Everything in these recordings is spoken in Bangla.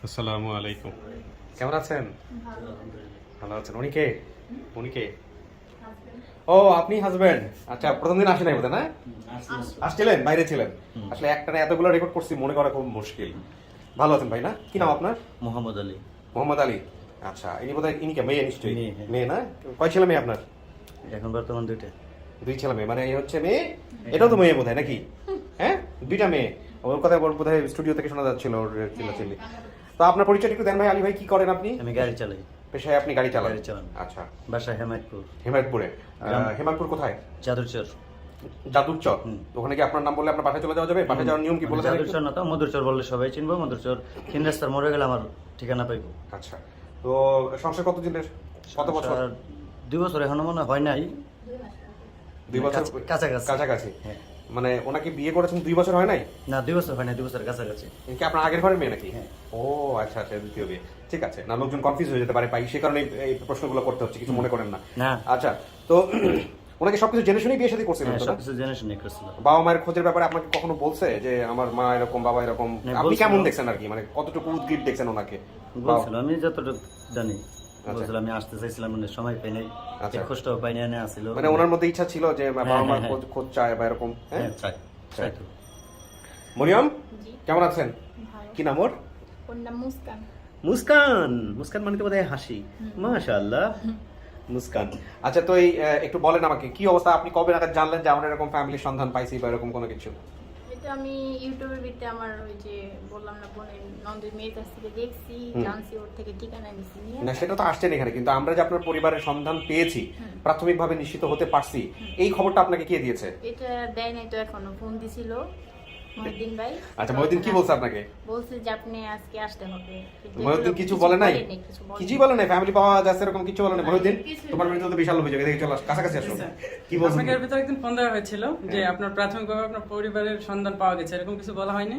আসসালামু আলাইকুম। কেমন আছেন? ভালো আছেন। উনি কে? ও, আপনি হাজবেন্ড? আচ্ছা, প্রথম দিন আসেন নাই বোধহয়, না? আসছিলেন, বাইরে ছিলেন। আসলে একটানা এতগুলো রেকর্ড করছি, মনে করা খুব মুশকিল। ভালো আছেন ভাই, না? কি নাম আপনার? মোহাম্মদ আলী। মোহাম্মদ আলী। আচ্ছা, ইনি বোধহয় কে? মেয়ে নিশ্চয়ই। মেয়ে, হ্যাঁ। মেয়ে, না? কয় ছেলে মেয়ে আপনার? এখন বর্তমান দুইটা। দুই ছেলে মেয়ে, মানে এই হচ্ছে মেয়ে, এটাও তো মেয়ে বোধহয়, নাকি? হ্যাঁ, দুইটা মেয়ে। ওর কথা বোধহয় স্টুডিও থেকে শোনা যাচ্ছিল, ওর চিল্লাচিল্লি। তো আপনার পরিচয় একটু দেন ভাই। আলী ভাই, কি করেন আপনি? আমি গাড়ি চালাই। পেশায় আপনি গাড়ি চালান? গাড়ি চালান। আচ্ছা। বাসা হেমায়তপুর। হেমায়তপুরে? হেমায়তপুর কোথায়? চাদুরচর। যাদুরচর? ওখানে কি আপনার নাম বললে আপনার বাসায় চলে যাওয়া যাবে? বাসায় যাওয়ার নিয়ম কি বলে দেবেন একটু? চাদুরচর না তো, মধুরচর বললে সবাই চিনবো। মধুরচর 3 রাস্তার মোড়ে গেলে আমার ঠিকানা পাইবো। আচ্ছা। তো সংসার কত দিনের, কত বছর? 2 বছর এখনো মনে হয় নাই। 2 বছর কাছাকাছি। কাছাকাছি। হ্যাঁ। মানে ওনাকে বিয়ে করেছেন 2 বছর হয় নাই? না, 2 বছর হয় না, 2 বছরের কাছাকাছি। কি আপনার আগের ঘরের মেয়ে নাকি? হ্যাঁ। ও আচ্ছা আচ্ছা, দ্বিতীয় বিয়ে। ঠিক আছে, না লোকজন কনফিউজ হয়ে যেতে পারে, পাই সে কারণে এই প্রশ্নগুলো করতে হচ্ছে, কিছু মনে করেন না। না। আচ্ছা, তো ওনাকে সবকিছু জেনে শুনেই বিয়ে শাদী করছিলেন হ্যাঁ, তো, না? সবকিছু জেনে শুনে করছিল। বাবা মায়ের খোঁজের ব্যাপারে আপনাকে কখনো বলছে যে আমার মা এরকম, বাবা এরকম? না, আপনি বলছিল। কেমন দেখছেন আর কি, মানে কতটুকু উদ্গ্রীব দেখছেন ওনাকে? বলছিল, আমি যতটুকু জানি বলছিল। আমি আসতে চাইছিলাম, মানে সময় পাই নাই। আচ্ছা। খোঁজটাও পাই না, আসছিল। মানে ওনার মধ্যে ইচ্ছা ছিল যে বাবা মার খোঁজ চায় বা এরকম? হ্যাঁ, হ্যাঁ, চাই তো। মরিয়ম, জি, কেমন আছেন? ভালো। কি নাম ওর? ওর নাম মুস্কান। মুস্কান। মুস্কান মানে তো বোধহয় হাসি। মাশাআল্লাহ, মুস্কান। আচ্ছা, তো এই একটু বলেন আমাকে, কি অবস্থা? আপনি কবে নাগাদ জানলেন যে আমরা এরকম ফ্যামিলির সন্ধান পাইছি বা এরকম কোনো কিছু? এটা আমি ইউটিউবের ভিতরে আমার ওই যে বললাম না, বোনের নন্দের মেয়ের কাছ থেকে দেখছি, জানছি, ওর থেকে ঠিকানা নিছি নিয়ে। না, সেটা তো আসছেন এখানে, কিন্তু আমরা যে আপনার পরিবারের সন্ধান পেয়েছি, প্রাথমিকভাবে নিশ্চিত হতে পারছি, এই খবরটা আপনাকে কে দিয়েছে? এটা দেয় নাই তো এখনো, ফোন দিছিল মহিউদ্দিন ভাই। আচ্ছা, মহিউদ্দিন কি বলছে আপনাকে? বলছে যে আপনি আজকে আসতে হবে। কিন্তু মহিউদ্দিন এগুলো কিছু বলে নাই? কিছু বলেনি। কিছুই বলে নাই? ফ্যামিলি পাওয়া যাচ্ছে এরকম কিছু বলে নাই না, মহিউদ্দিন? কিছুই তোমার না। বিরুদ্ধে তো বিশাল অভিযোগ, এদিকে চলো, কাছাকাছি আসো। কি বলছেন? আপনাকে এর ভিতরে একদিন ফোন দেওয়া হয়েছিল যে আপনার প্রাথমিকভাবে আপনার পরিবারের সন্ধান পাওয়া গেছে, এরকম কিছু বলা হয়নি?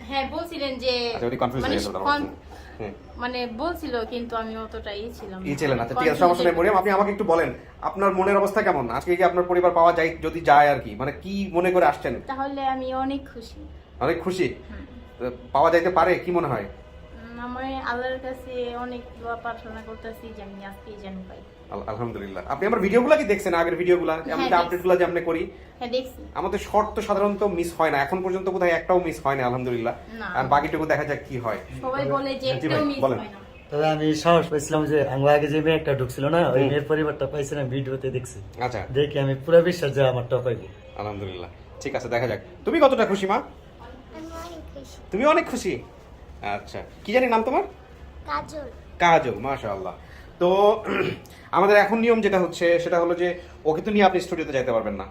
হ্যাঁ, বলছিলেন যে আচ্ছা, উনি কনফিউজ হয়ে গেল তারপর। হুম। মানে বলছিল, কিন্তু আমি অতটা ছিলাম না। ই ছিলেন। আচ্ছা, ঠিক আছে, সমস্যা নেই। মরিয়ম, আপনি আমাকে একটু বলেন আপনার মনের অবস্থা কেমন? আজকে কি আপনার পরিবার পাওয়া যায়, যদি যায় আর কি, মানে কি মনে করে আসছেন? তাহলে আমি অনেক খুশি। অনেক খুশি? তো পাওয়া যাইতে পারে কি মনে হয়? আমি আল্লাহর কাছে অনেক দোয়া প্রার্থনা করতেছি যে আমি আজকেই যেন পাই। আলহামদুলিল্লাহ। আপনি আমার ভিডিওগুলো কি দেখছেন? আগের ভিডিওগুলো, আমি যে আপডেটগুলো যে আপনি করি, হ্যাঁ দেখছি। আমাদের শর্ট তো সাধারণত মিস হয় না, এখন পর্যন্ত বোধহয় একটাও মিস হয় না, আলহামদুলিল্লাহ। না। আর বাকিটুকু দেখা যাক কি হয়। সবাই বলে যে জি ভাই, একটু মিস বলেন। হয় না। তবে আমি সাহস পাইছিলাম যে আমার আগে যে মেয়ে একটা ঢুকছিল না, ওই মেয়ের পরিবারটা পাইছিলাম, ভিডিওতে দেখছি। আচ্ছা, দেখি আমি পুরো বিশ্বাস যে আমারটা পাইবো। আলহামদুলিল্লাহ। ঠিক আছে, দেখা যাক। তুমি কতটা খুশি মা? তুমি অনেক খুশি? আচ্ছা, কি জানি নাম তোমার? কাজল। কাজল, মাশাআল্লাহ। তো আমাদের এখন নিয়ম যেটা হচ্ছে সেটা হলো যে ওকে তো নিয়ে আপনি স্টুডিওতে যাইতে পারবেন না।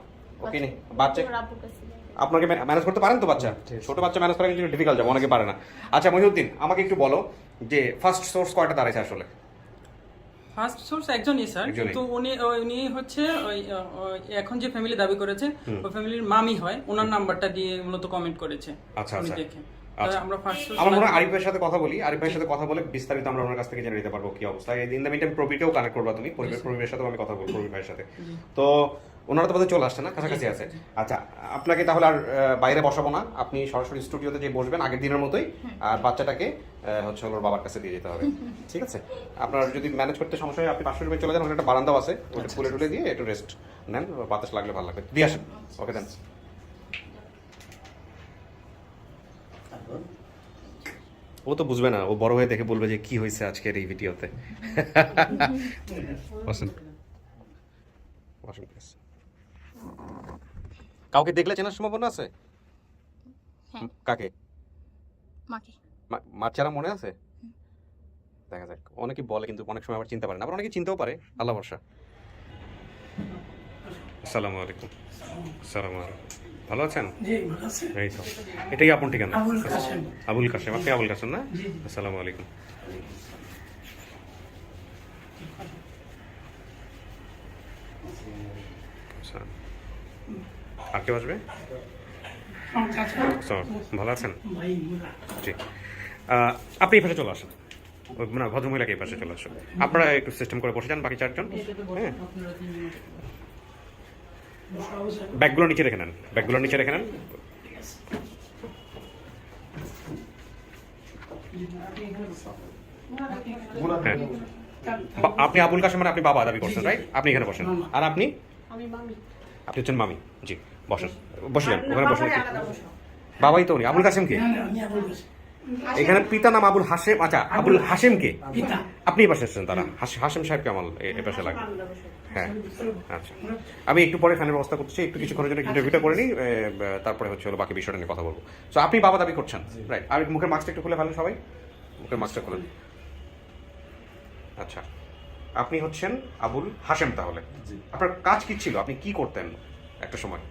ওকে নিয়ে বাচ্চা ওর আব্বুর কাছে। আপনাকে ম্যানেজ করতে পারেন তো? বাচ্চা, ছোট বাচ্চা ম্যানেজ করা কিন্তু ডিফিকাল্ট, যাবে, অনেকে পারে না। আচ্ছা মহিউদ্দিন, আমাকে একটু বলো যে ফার্স্ট সোর্স কয়টা দাঁড়াইছে আসলে? ফার্স্ট সোর্স একজনই স্যার, একজনই। কিন্তু উনি হচ্ছে ওই এখন যে ফ্যামিলি দাবি করেছে ওই ফ্যামিলির মামি হয়, ওনার নাম্বারটা দিয়ে মূলত কমেন্ট করেছে। আচ্ছা, উনি আচ্ছা। দেখে আচ্ছা। আমরা ফার্স্ট সোর্স আমার মনে হয় আরিফ ভাইয়ের সাথে কথা বলি, আরিফ ভাইয়ের সাথে কথা বলে বিস্তারিত আমরা ওনার কাছ থেকে জেনে নিতে পারবো কি অবস্থা। ইন দ্য মিনটাইম প্রবীরকেও কানেক্ট করবা তুমি, প্রবীরের সাথেও আমি কথা বলবো, প্রবীর ভাইয়ের সাথে। তো ওনারা তো বোধহয় চলে আসছে না, কাছাকাছি আছে। আচ্ছা, আপনাকে তাহলে আর বাইরে বসাবো না, আপনি সরাসরি স্টুডিওতে যে বসবেন আগের দিনের মতোই, আর বাচ্চাটাকে হচ্ছে ওর বাবার কাছে দিয়ে যেতে হবে। ঠিক আছে? আপনার যদি ম্যানেজ করতে সমস্যা হয় আপনি পাশের রুমে চলে যান, ওখানে একটা বারান্দাও আছে, ওটা খুলে টুলে দিয়ে একটু রেস্ট নেন, বাতাস লাগলে ভালো লাগবে, দিয়ে আসেন। ওকে দেন। ও তো বুঝবে না, ও বড় হয়ে দেখে বলবে যে কি হয়েছে আজকের এই ভিডিওতে। বসেন। বসেন প্লিজ। কাউকে দেখলে চেনার সম্ভাবনা আছে? হ্যাঁ। কাকে? মাকে। মার চেহারা মনে আছে? দেখা যাক। অনেকে বলে কিন্তু অনেক সময় আবার চিনতে পারে না, আবার অনেকে চিনতেও পারে, আল্লাহ ভরসা। আসসালামু আলাইকুম। আসসালামু আলাইকুম। ভালো আছেন? জি, ভালো আছি। এই তো, এটাই আপন ঠিকানা? আবুল কাসেম। আবুল কাসেম। আপনি আবুল কাসেম, না? আসসালামু আলাইকুম। আচ্ছা, আর কেউ আসবে? আমার চাচা, আচ্ছা, ভালো আছেন? ভাই, মুরা। জি। আপনি এই পাশে চলে আসেন, না ভদ্রমহিলাকে এই পাশে চলে আসুন। আপনারা একটু সিস্টেম করে বসে যান, বাকি চারজন। হ্যাঁ, ব্যাগগুলো নিচে রেখে নেন, ব্যাগগুলো নিচে রেখে নেন। হ্যাঁ। আপনি আবুল কাশেম মানে আপনি বাবা দাবি করছেন, রাইট? আপনি এখানে বসেন। আর আপনি? আমি মামি। আপনি হচ্ছেন মামি। জি, বসেন, বসলেন ওখানে বসেন। বাবাই তো উনি। আবুল কাশেম কে? আমি আবুল কাশেম। এখানে পিতা নাম আবুল হাশেম। আচ্ছা, আবুল হাশেম কে? পিতা। আপনি এই পাশে এসেছেন, তারা হাশেম সাহেবকে আমার এই পাশে লাগবে। হ্যাঁ, আচ্ছা। আমি একটু পরে ফ্যানের ব্যবস্থা করছি, একটু কিছুক্ষণের জন্য ইন্টারভিউটা করে নিই, তারপরে হচ্ছে হলো বাকি বিষয়টা নিয়ে কথা বলবো। তো আপনি বাবা দাবি করছেন, রাইট? আর মুখের মাস্কটা একটু খুলে ফেলেন সবাই, মুখের মাস্কটা খুলেন। আচ্ছা, আপনি হচ্ছেন আবুল হাশেম তাহলে। আপনার কাজ কি ছিল? আপনি কি করতেন একটা সময়?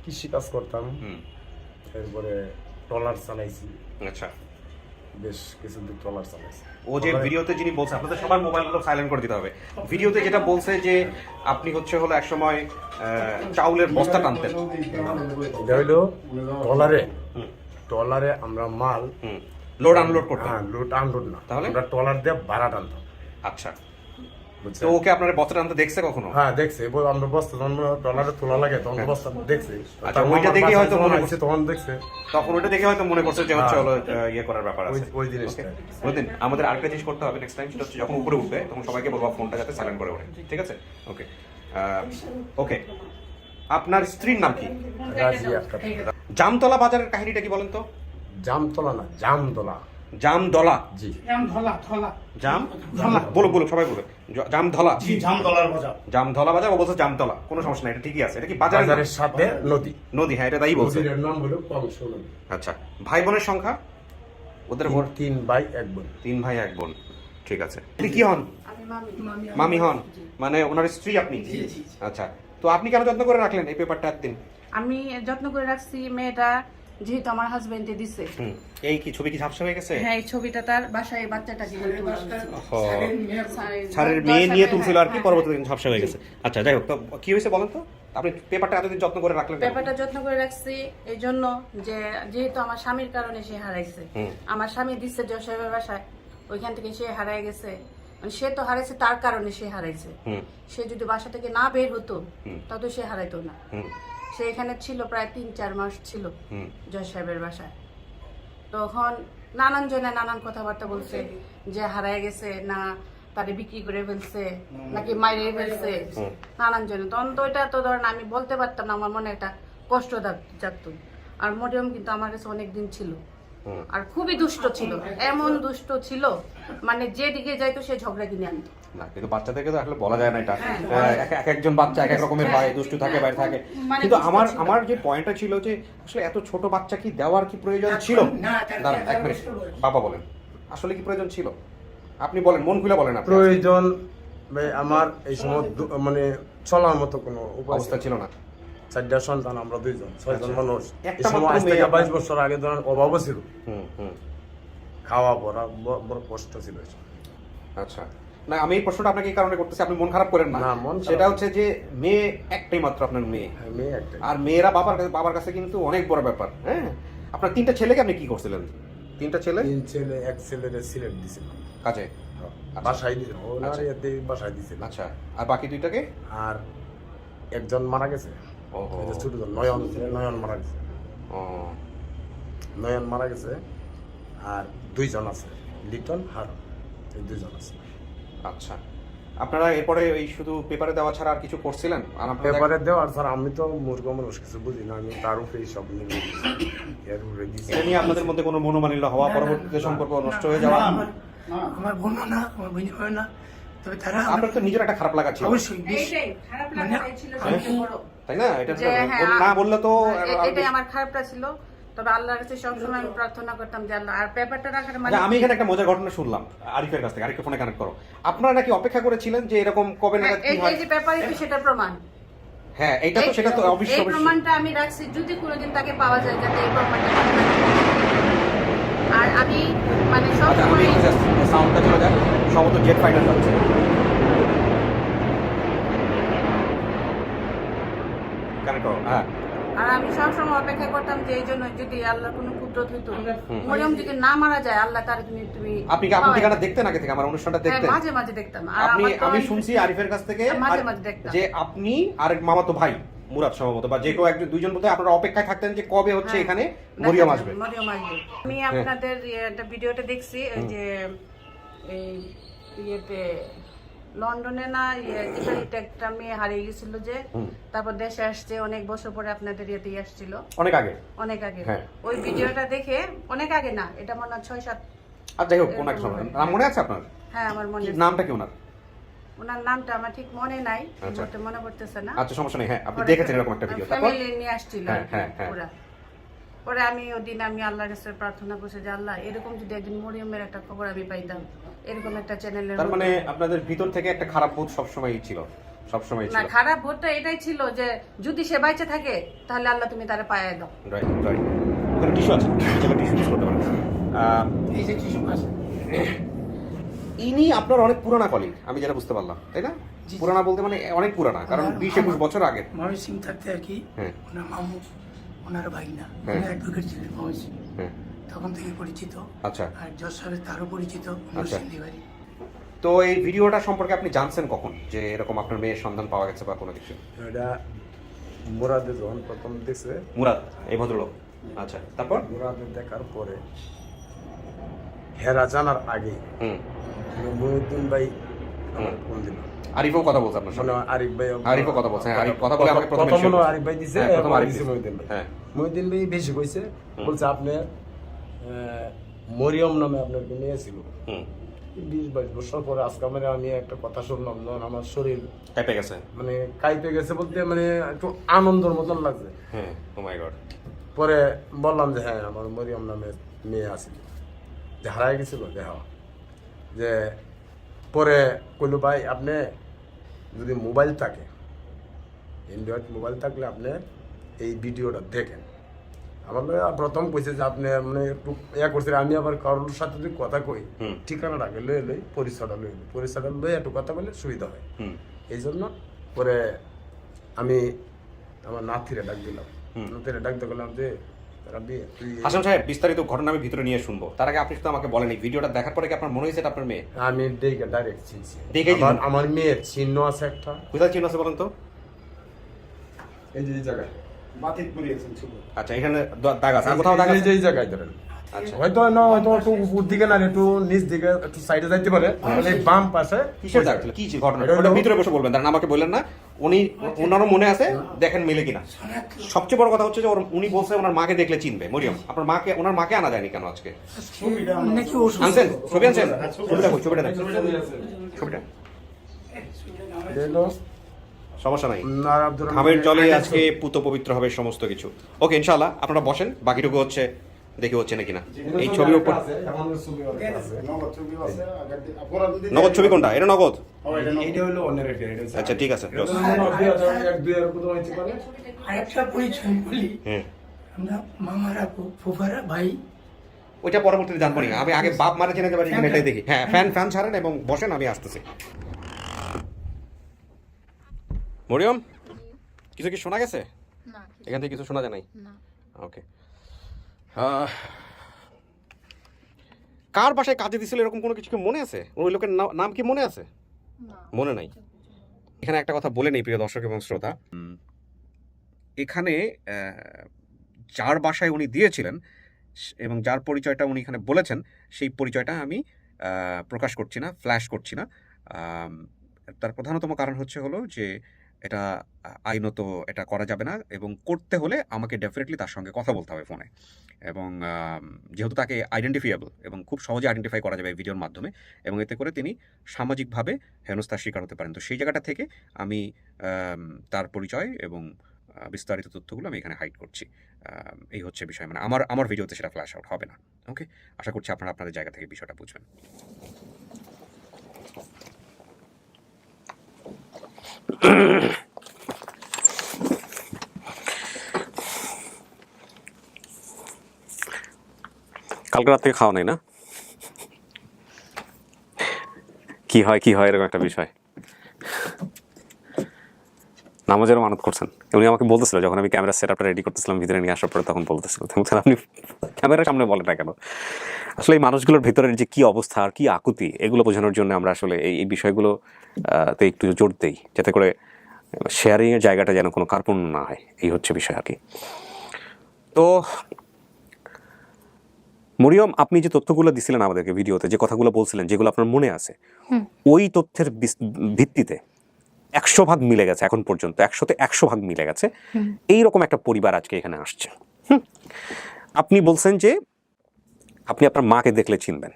কৃষি কাজ করতাম, এরপরে ট্রলার চালাইছি, আচ্ছা। বেশ কিছুদিন ট্রলার চালাইছি। ও যে ভিডিওতে যিনি বলছে, আপনাদের সবার মোবাইলগুলো সাইলেন্ট করে দিতে হবে। ভিডিওতে যেটা বলছে যে আপনি হচ্ছে হলো এক সময় চাউলের বস্তা টানতেন। এটা হইলো ট্রলারে আমরা মাল লোড আনলোড করতেন। হ্যাঁ, লোড আনলোড না, তাহলে? আমরা ট্রলার দিয়ে ভাড়া টানতাম। আচ্ছা, বুঝছেন? তো ওকে আপনার বস্তা টানতে দেখছে কখনো? হ্যাঁ, দেখছে। এবার আমরা বস্তা যখন ট্রলারে তোলা লাগে তখন বস্তা দেখছে। আচ্ছা, তার ওইটা মামার দেখে বাসায় হয়তো যখন মনে আইছে তখন দেখছে। তখন ওইটা দেখে হয়তো মনে করছে যে হচ্ছে হলো ইয়ে করার ব্যাপার আছে। ওই জিনিসটা। বুঝলেন? আমাদের আরেকটা জিনিস করতে হবে নেক্সট টাইম, সেটা হচ্ছে যখন উপরে উঠবে তখন সবাইকে বলবো ফোনটা যাতে সাইলেন্ট করে ওঠে, ঠিক আছে? ওকে, ওকে। আপনার স্ত্রীর নাম কি? রাজি একটা জামতলা বাজারের কাহিনীটা কি বলেন তো? জামতলা না, জামতলা। জামদলা। জি, ধলা ধলা জাম বলো বলো, সবাই বলো। জামধলা। জি জামতলার বাজার। জামধলা বাজার, ও বলছে জামতলা। কোনো সমস্যা নাই, এটা ঠিকই আছে। এটা কি বাজারের নাম? বাজারের সাথে নদী। নদী, হ্যাঁ, এটা তাই বলছে। নদীর নাম হলো কংস নদী। আচ্ছা, ভাই বোনের সংখ্যা? ওদের ওর 3 ভাই 1 বোন। 3 ভাই 1 বোন, ঠিক আছে। আপনি কি হন? আমি মামি। মামি হন, মানে ওনার স্ত্রী আপনি? আচ্ছা, তো আপনি কেন যত্ন করে রাখলেন এই পেপারটা একদিন? আমি যত্ন করে রাখছি, মেয়েটা যেহেতু আমার হাজবেন্ডে দিছে। এই কি ছবি কি ঝাপসা হয়ে গেছে? হ্যাঁ, এই ছবিটা তার বাসায় বাচ্চাটা জীবন স্যারের মেয়ে নিয়ে তুলছিল আর কি, পরবর্তীতে কিন্তু ঝাপসা হয়ে গেছে। আচ্ছা, যাই হোক, তো কি হয়েছে বলেন তো? আপনি পেপারটা এতদিন যত্ন করে রাখলেন কেন? ব্যাপারটা যত্ন করে রাখছি এই জন্য যে যেহেতু আমার স্বামীর কারণে সে হারাইছে। আমার স্বামী দিচ্ছে যশোরের বাসায়, ওইখান থেকে সে হারাই গেছে। মানে সে তো হারাইছে তার কারণে সে হারাইছে। সে যদি বাসা থেকে না বের হতো তত সে হারাইতো না। সে এখানে ছিল প্রায় 3-4 মাস ছিল জয় সাহেবের বাসায়। তখন নানান জনে নানান কথাবার্তা বলছে যে হারায় গেছে না, তারে বিক্রি করে ফেলছে নাকি মাইরে ফেলছে, নানান জনে। তখন তো ওইটা তো ধরেন আমি বলতে পারতাম না, আমার মনে একটা কষ্ট জাগতো। আর মরিয়ম কিন্তু আমার কাছে অনেকদিন ছিল, আর খুবই দুষ্ট ছিল। এমন দুষ্ট ছিল মানে যেদিকে যাইতো সে ঝগড়া কিনে আনতো। না, কিন্তু বাচ্চাদেরকে তো আসলে বলা যায় না এটা। এক একজন বাচ্চা এক এক রকমের হয়, দুষ্টু থাকে, বাইরে থাকে। কিন্তু আমার যে পয়েন্টটা ছিল যে আসলে এত ছোট বাচ্চা কি দেওয়ার কি প্রয়োজন ছিল? দাঁড়ান এক মিনিট, বাবা বলেন, আসলে কি প্রয়োজন ছিল? আপনি বলেন, মন খুলে বলেন। আপনি প্রয়োজন আমার এই সময় মানে চলার মতো কোনো অবস্থা ছিল না। 4টা সন্তান, আমরা 2জন, 6জন মানুষ। একটা এই সময় মাত্র আজ থেকে মেয়ে 22 বছর আগে ধরেন অভাবও ছিল, হুম। খাওয়া পড়া বড় কষ্ট ছিল। আচ্ছা, না, আমি এই প্রশ্নটা আপনাকে এই কারণে করতেছি, আপনি মন খারাপ করেন না। না, মন খারাপ সেটা হচ্ছে যে মেয়ে একটাই মাত্র আপনার মেয়ে, হ্যাঁ, মেয়ে একটাই। আর মেয়েরা বাবার কাছে কিন্তু অনেক বড় ব্যাপার। হ্যাঁ, আপনার 3টা ছেলেকে আপনি কি করছিলেন? 3টা ছেলে? 3 ছেলে, 1 ছেলের সিলেট দিছিল কাজে, বাসায় দিছিল, আচ্ছা। বাসায় দিছিল। আচ্ছা, আর বাকি 2টাকে? আর একজন মারা গেছে, ওহো, এই যে ছোটজন নয়ন মারা গেছে। ও, নয়ন মারা গেছে। আর 2জন আছে, লিটন হার, এই 2জন আছে। আচ্ছা, আপনারা এরপরে এই শুধু পেপারে দেওয়া ছাড়া আর কিছু করছিলেন? আর আপনাদের পেপারে দেওয়ার স্যার আমি তো মূর্খ মানুষ, কিছু বুঝি না, আমি তার উপরে সব নিয়ে এর উপরে দিছি। এটা নিয়ে আপনাদের মধ্যে কোনো মনোমালিন্য হওয়া, পরবর্তীতে সম্পর্ক নষ্ট হয়ে যাওয়া? আমার বোন না, আমার বোন হয় না, তবে তারা আপনার তো নিজের একটা খারাপ লাগা ছিল, অবশ্যই বেশ এইটাই খারাপ লাগাটাই ছিল সবচেয়ে বড়। তাই না? এটা যে হ্যাঁ, না বললে তো এটাই আমার খারাপটা ছিল। তবে আল্লাহর কাছে সবসময় আমি প্রার্থনা করতাম যে আল্লাহ, আর পেপারটা রাখার মানে আমি এখানে একটা মজার ঘটনা শুনলাম আরিফের কাছ থেকে। আরিফকে ফোনে কানেক্ট করো। আপনারা নাকি অপেক্ষা করেছিলেন যে এরকম কবে নাগাদ কি হয়? এই যে পেপারই তো সেটা প্রমাণ। হ্যাঁ, এটা তো সেটা তো এই অবশ্যই। প্রমাণটা আমি রাখছি, যদি কোনোদিন তাকে পাওয়া যায় যাতে এই প্রমাণটা পাওয়া যায়। আর আমি মানে সব আচ্ছা, আমি সাউন্ডটা চলে যায়, সম্ভবত জেট ফাইটার যাচ্ছে। কানেক্ট করো। হ্যাঁ, আর আমি সবসময় অপেক্ষা করতাম যে এই জন্য যদি আল্লাহ কোনো কুদরত হইতো, মরিয়ম যদি না মারা যায়, আল্লাহ তার আপনি কি আপনি ঠিকানা দেখতেন আগে থেকে? আমার অনুষ্ঠানটা দেখতেন? মাঝে মাঝে দেখতাম। আর আপনি, আমার তো আমি শুনছি আরিফের কাছ থেকে মাঝে মাঝে দেখতাম। যে আপনি আর মামাতো ভাই মুরাদ সম্ভবত, বা যে কেউ একজন দুইজন বলতে আপনারা অপেক্ষায় থাকতেন যে কবে হচ্ছে এখানে মরিয়ম আসবে। মরিয়ম আসবে। আমি আপনাদের একটা ভিডিওটা দেখছি, ওই যে এই ইয়েতে লন্ডনে না ইতালিতে একটা মেয়ে হারিয়ে গেছিল যে, তারপর দেশে আসছে অনেক বছর পরে, আপনাদের ইয়েতেই আসছিল অনেক আগে। অনেক আগে। হ্যাঁ। ওই ভিডিওটা দেখে, অনেক আগে না, এটা মনে হয় 6-7। আর যাই হোক, কোন এক সময় নাম মনে আছে আপনার? হ্যাঁ, আমার মনে আছে। নামটা কি ওনার? ওনার নামটা আমার ঠিক মনে নাই, মনে পড়তেছে না। আচ্ছা, সমস্যা নেই। হ্যাঁ, আপনি দেখেছেন এরকম একটা ভিডিও, তারপর ফ্যামিলি নিয়ে আসছিল হ্যাঁ। পুরা। পরে আমি ওদিন আল্লাহর কাছে প্রার্থনা করছি যে আল্লাহ, এরকম যদি একদিন মরিয়মের একটা খবর আমি পাইতাম, এরকম একটা চ্যানেলের। তার মানে আপনাদের ভিতর থেকে একটা খারাপ বোধ সবসময়ই ছিল, সবসময় না, ছিল। খারাপ বোধটা এটাই ছিল যে যদি সে বাইচে থাকে তাহলে আল্লাহ তুমি তারে পায়ে দাও। রাইট। ওখানে টিস্যু আছে, টিস্যু ইউজ করতে পারেন। এই যে টিস্যু আছে। ইনি আপনার অনেক পুরানা কলিগ, আমি যেটা বুঝতে পারলাম, তাই না? পুরানা বলতে মানে অনেক পুরানা, কারণ 20-21 বছর আগে। মহেশ সিং থাকতে আর কি, হ্যাঁ। ওনার মামু, ওনার ভাগনা, হ্যাঁ। উনি অ্যাডভোকেট ছিলেন মহেশ সিং, হ্যাঁ। তখন থেকে পরিচিত। আচ্ছা। আর যশ সাহেব তারও পরিচিত, আচ্ছা। সিন্ধি বাড়ি। তো এই ভিডিওটা সম্পর্কে আপনি জানছেন কখন যে এরকম আপনার মেয়ের সন্ধান পাওয়া গেছে বা কোনো কিছু? এটা মুরাদে যখন প্রথম দেখছে, মুরাদ এই ভদ্রলোক। আচ্ছা, তারপর? মুরাদে দেখার পরে হেরা জানার আগে মহিউদ্দিন ভাই আমার ফোন দিল। আরিফও কথা বলছে আপনার মানে সঙ্গে? আরিফ ভাই, আরিফও কথা বলছে, হ্যাঁ, আরিফ কথা বলে আমাকে প্রথমে প্রথম share আরিফ ভাই দিছে, হ্যাঁ, প্রথম এরপর আরিফ দিছে দিছে। মহিউদ্দিন ভাই। হ্যাঁ। মহিউদ্দিন ভাই বেশি কইছে, বলছে আপনি মরিয়ম নামে আপনার মেয়ে ছিল। 20-22 বছর পরে আজকে মানে আমি একটা কথা শুনলাম, যখন আমার শরীর কেঁপে গেছে। মানে কাইপে গেছে, বলতে মানে একটু আনন্দের মতন লাগছে। হ্যাঁ, ও মাই গড। পরে বললাম যে হ্যাঁ, আমার মরিয়ম নামে মেয়ে আছে, যে হারাই গেছিল যে পরে কইল ভাই আপনি যদি মোবাইল থাকে, অ্যান্ড্রয়েড মোবাইল থাকলে আপনি এই ভিডিওটা দেখেন। আমার প্রথম কইছে যে আপনি মানে একটু করছেন, আমি আবার কারোর সাথে যদি কথা কই ঠিকানাটা আগে লই পরিচয়টা লই একটু কথা বলে সুবিধা হয়। এই জন্য পরে আমি আমার নাতিরে ডাক দিলাম, নাতিরে ডাকতে গেলাম যে হাসান সাহেব, বিস্তারিত ঘটনা আমি ভিতরে নিয়ে শুনবো, তার আগে আপনি তো আমাকে বলেন এই ভিডিওটা দেখার পরে কি আপনার মনে হয়েছে এটা আপনার মেয়ে? আমি দেখে ডাইরেক্ট চিনছি, দেখেই চিনলেন? আমার মেয়ের চিহ্ন আছে একটা। কোথায় চিহ্ন আছে বলেন তো? এই যে এই জায়গায় আচ্ছা, এখানে দাগ আছে, আর কোথাও দাগ আছে? এই জায়গায় ধরেন। আচ্ছা, হয়তো না, হয়তো একটু উপর দিকে না, একটু নিচ দিকে, একটু সাইডে যাইতে পারে, মানে বাম পাশে। কিসের দাগ ছিল? কি ছিল ঘটনা? এটা হলো- ওটা ভিতরে বসে বলবেন, কারণ আমাকে বললেন না। ওনারও মনে আছে, দেখেন মিলে কিনা। সবচেয়ে বড় কথা হচ্ছে যে উনি বলছে ওনার মাকে দেখলে চিনবে মরিয়ম। আপনার মাকে, ওনার মাকে আনা যায়নি কেন আজকে? নাকি ওষুধ আনছেন? ছবি আনছেন? ছবিটা কই? ছবিটা দেখ, ছবিটা। এটা হলো সমস্যা নাই, নার আব্দুর রহমান। খামের জলে আজকে পুত পবিত্র হবে সমস্ত কিছু। ওকে, ইনশাআল্লাহ আপনারা বসেন, বাকিটুকু হচ্ছে দেখি হচ্ছে নাকি না। এই ছবির উপর নগদ ছবি কোনটা? এটা নগদ? আচ্ছা, ঠিক আছে। আরেকটা পরিচয় বলি, হ্যাঁ, আমরা মামারা, ফুফারা, ভাই। ওইটা পরবর্তীতে জানবো না, আমি আগে বাপ মারা জেনে যাবার কিনা এটাই দেখি। হ্যাঁ, ফ্যান ছাড়েন এবং বসেন, আমি আসতেছি। মরিয়ম, কিছু কি শোনা গেছে না, এখান থেকে? কিছু শোনা যায় নাই? না। ওকে। কার বাসায় কাজে দিছিল এরকম কোনো কিছু কি মনে আছে? ওই লোকের নাম কি মনে আছে? মনে নাই। এখানে একটা কথা বলে নেই প্রিয় দর্শক এবং শ্রোতা, এখানে যার বাসায় উনি দিয়েছিলেন এবং যার পরিচয়টা উনি এখানে বলেছেন, সেই পরিচয়টা আমি প্রকাশ করছি না, ফ্ল্যাশ করছি না। তার প্রধানতম কারণ হলো যে এটা আইনত এটা করা যাবে না, এবং করতে হলে আমাকে ডেফিনেটলি তার সঙ্গে কথা বলতে হবে ফোনে। এবং যেহেতু তাকে আইডেন্টিফাইয়েবল এবং খুব সহজে আইডেন্টিফাই করা যাবে এই ভিডিওর মাধ্যমে, এবং এতে করে তিনি সামাজিকভাবে হেনস্থার শিকার হতে পারেন। তো সেই জায়গাটা থেকে আমি তার পরিচয় এবং বিস্তারিত তথ্যগুলো আমি এখানে হাইড করছি। এই হচ্ছে বিষয়, মানে আমার ভিডিওতে সেটা ফ্ল্যাশ আউট হবে না। ওকে, আশা করছি আপনারা আপনাদের জায়গা থেকে বিষয়টা বুঝবেন। কালকে রাত থেকে খাওয়া নেই না? কি হয় এরকম একটা বিষয়। নামাজেরও মানত করছেন। উনি আমাকে বলতেছিল যখন আমি ক্যামেরা সেট আপটা রেডি করতেছিলাম ভিতরে নিয়ে আসার পরে, তখন বলতেছিল আপনি ক্যামেরার সামনে বলেন না কেন? আসলে এই মানুষগুলোর ভিতরের যে কি অবস্থা আর কি আকুতি, এগুলো বোঝানোর জন্য আমরা আসলে এই বিষয়গুলো তে একটু জোর দেই, যাতে করে শেয়ারিং এর জায়গাটা যেন কোনো কার্পণ্য না হয়, এই হচ্ছে বিষয় আর কি। তো মরিয়ম, আপনি যে তথ্যগুলো দিছিলেন আমাদেরকে ভিডিওতে, যে কথাগুলো বলছিলেন, যেগুলো আপনার মনে আছে, ওই তথ্যের ভিত্তিতে 100% মিলে গেছে এখন পর্যন্ত, 100-তে 100% মিলে গেছে। এইরকম একটা পরিবার আজকে এখানে আসছে। আপনি বলছেন যে আপনি আপনার মাকে দেখলে চিনবেন,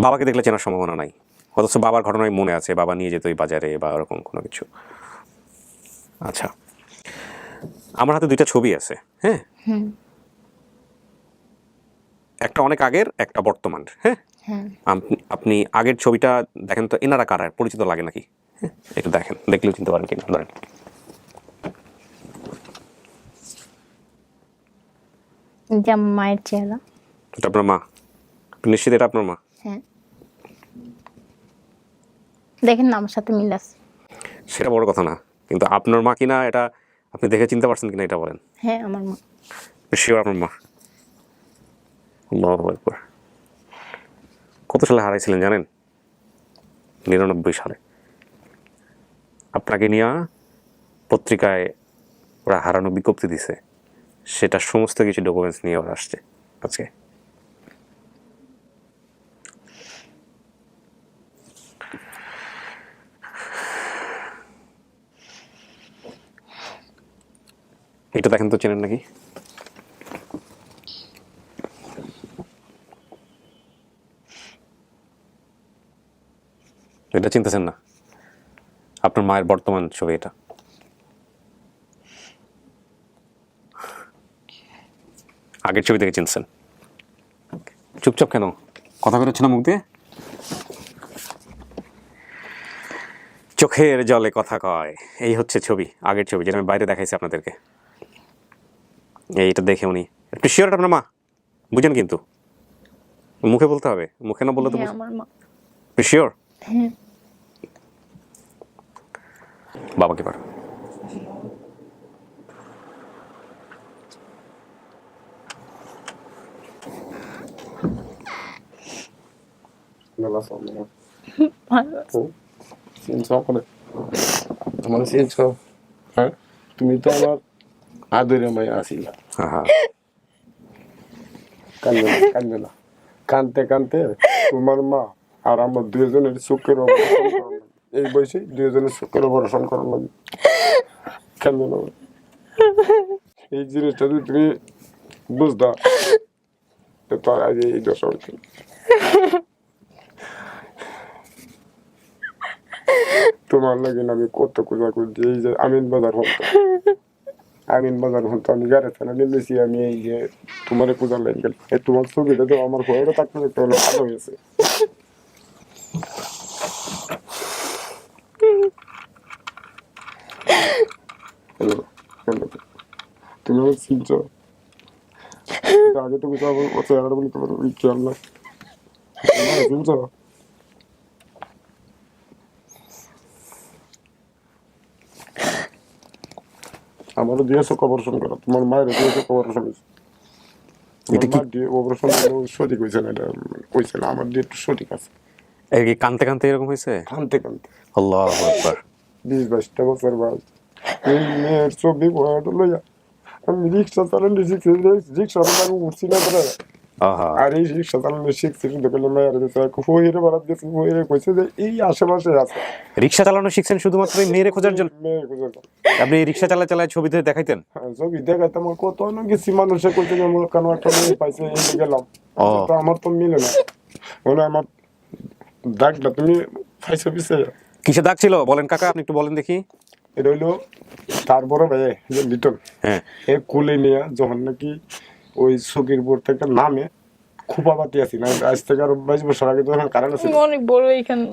বাবাকে দেখলে চেনার সম্ভাবনা নাই, অথচ বাবার ঘটনায় মনে আছে, বাবা নিয়ে যেত ওই বাজারে বা ওরকম কোনো কিছু। আচ্ছা, আমার হাতে 2টা ছবি আছে, হ্যাঁ, একটা অনেক আগের, একটা বর্তমান। হ্যাঁ, আপনি আগের ছবিটা দেখেন তো, এনারা কারা, পরিচিত লাগে নাকি? হ্যাঁ, একটু দেখেন, দেখলেও চিনতে পারেন কিনা। ধরেন যে আমার মায়ের চেহারা। এটা আপনার মা? আপনি নিশ্চিত এটা আপনার মা? হ্যাঁ, দেখেন না আমার সাথে মিল আছে। সেটা বড় কথা না, কিন্তু আপনার মা কিনা এটা আপনি দেখে চিনতে পারছেন কিনা এটা বলেন। হ্যাঁ, আমার মা। শিওর আপনার মা? আল্লাহু আকবার। কত সালে হারাইছিলেন জানেন? 99 সালে। আপনাকে নিয়ে পত্রিকায় ওরা হারানো বিজ্ঞপ্তি দিছে, সেটা সমস্ত কিছু ডকুমেন্টস নিয়ে ওরা আসছে আজকে। এটা দেখেন তো, চেনেন নাকি? এটা চিনতেছেন না? আপনার মায়ের বর্তমান ছবি এটা। আগের ছবি থেকে চিনছেন? চুপচাপ কেন, কথা বেরোচ্ছে না মুখ দিয়ে? চোখের জলে কথা কয়। এই হচ্ছে ছবি, আগের ছবি, যেটা আমি বাইরে দেখাইছি আপনাদেরকে। এইটা দেখে উনি, একটু শিওর আপনার মা? বুঝেন কিন্তু, মুখে বলতে হবে, মুখে না বললে তো। আমার মা। শিওর? হ্যাঁ। বাবাকে পার। ভালো আছে। আমার চিনছ? হ্যাঁ, তুমি তো আমার আদরে মাই আসিলা। কান্দে না, কানতে কানতে তোমার মা আর আমার 2জনের চোখের অপারেশন করার লাগে। এই বয়সে 2জনের চোখের অপারেশন করার লাগে। কান্দে না, এই জিনিসটা যদি তুমি বুঝতা তো আজ এই দশা হইত। তোমার লাগে আমি কত খোঁজা করছি, এই যে আমিন বাজার হতো, আমিন বাজার হতো, আমি গাড়ি ফেলা নিয়েছি, আমি এই যে তোমার পূজার লাইন গেল, এই তোমার ছবিটা তো আমার ঘরে থাকতে দেখতে হলো, ভালো হয়েছে। তুমি আমার চিনছ? আগে তো কিছু আমার চেহারা বলি তোমার খেয়াল না, চিনছ? আমারও দিয়েছে অপারেশন করা, তোমার মায়ের দিয়েছে অপারেশন হয়েছে। অপারেশন সঠিক হয়েছে না, এটা হয়েছে না, আমার দিয়ে একটু সঠিক আছে। এই কি কানতে কানতে এরকম হয়েছে? কানতে কানতে আল্লাহু আকবার। 20-22টা বছর বয়স, এই মেয়ের ছবি বয়াটা লইয়া আমি রিক্সা চালানো শিখছি, রিক্সা আমি উঠছি না করে। আর এই রিক্সা চালানো শিখছি শুধু পেলে মেয়ের হইরে বাড়াত গেছি, হইরে কইছে যে এই আশেপাশে আছে। রিক্সা চালানো শিখছেন শুধুমাত্র এই মেয়েরে খোঁজার জন্য? মেয়ের খোঁজার জন্য। আপনি রিক্সা চালায় ছবি ধরে দেখাইতেন? ছবি দেখাইতে আমার কত না গেছি, মানুষে কইছে যে আমার কেন একটা মেয়ে পাইছে, এই গেলাম, তো আমার তো মিলে না। বলে আমার দাগটা তুমি পাইছো পিছে? কিসে দাগ ছিল বলেন কাকা, আপনি একটু বলেন দেখি। এটা হইলো তার বড় ভাই যে লিটন, হ্যাঁ, এ কুলে নিয়ে যখন নাকি ওই চকির বোর্ড থেকে নামে, খুপাবাতি আছি না, আজ থেকে আরো 22 বছর আগে যখন কারণ আছে অনেক বড় এখানে